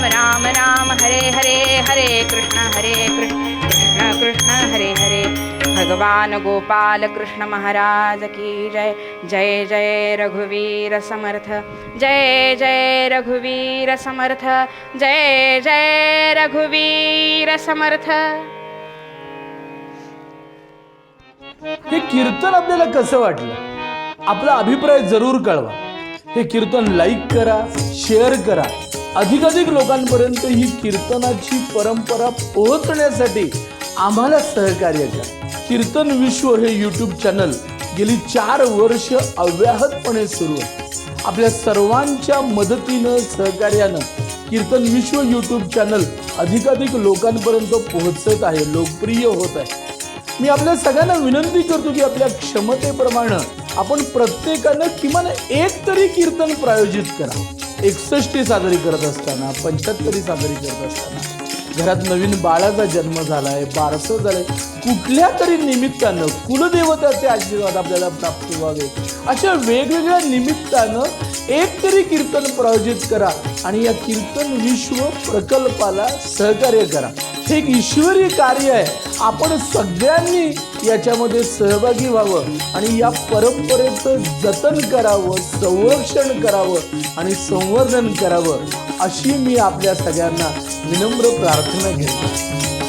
राम राम हरे हरे, हरे कृष्ण कृष्ण कृष्ण हरे हरे. भगवान गोपाल कृष्ण महाराज की जय. जय जय रघुवीर समर्थ, जय जय रघुवीर समर्थ, जय जय रघुवीर समर्थ.
हे कीर्तन आपल्याला कसं वाटलं? आपला अभिप्राय जरूर कळवा. हे कीर्तन लाईक करा, शेअर करा. अधिकाधिक लोकांपर्यंत ही कीर्तनाची परंपरा पोहोचण्यासाठी आम्हाला सहकार्य करा. कीर्तन विश्व हे यूट्यूब चॅनल गेली 4 वर्ष अव्याहतपणे सुरू आहे. आपल्या सर्वांच्या मदतीनं, सहकार्यानं कीर्तन विश्व यूट्यूब चॅनल अधिकाधिक लोकांपर्यंत पोहोचत आहे, लोकप्रिय होत आहे. मी आपल्या सगळ्यांना विनंती करतो की आपल्या क्षमतेप्रमाणे आपण प्रत्येकानं किमान एक तरी कीर्तन प्रायोजित करा. 61 साजरी करत असताना, 75 साजरी करत असताना, घरात नवीन बाळाचा जन्म झालाय, बारसं झालंय, कुठल्या तरी निमित्तानं कुलदेवताचे आशीर्वाद आपल्याला प्राप्त व्हावे, अशा वेगवेगळ्या निमित्तानं एक तरी कीर्तन प्रायोजित करा आणि या कीर्तन विश्व प्रकल्पाला सहकार्य करा. हे एक ईश्वरी कार्य आहे. आपण सगळ्यांनी याच्यामध्ये सहभागी व्हावं आणि या परंपरेचं जतन करावं, संरक्षण करावं आणि संवर्धन करावं, अशी मी आपल्या सगळ्यांना विनम्र प्रार्थना करतो.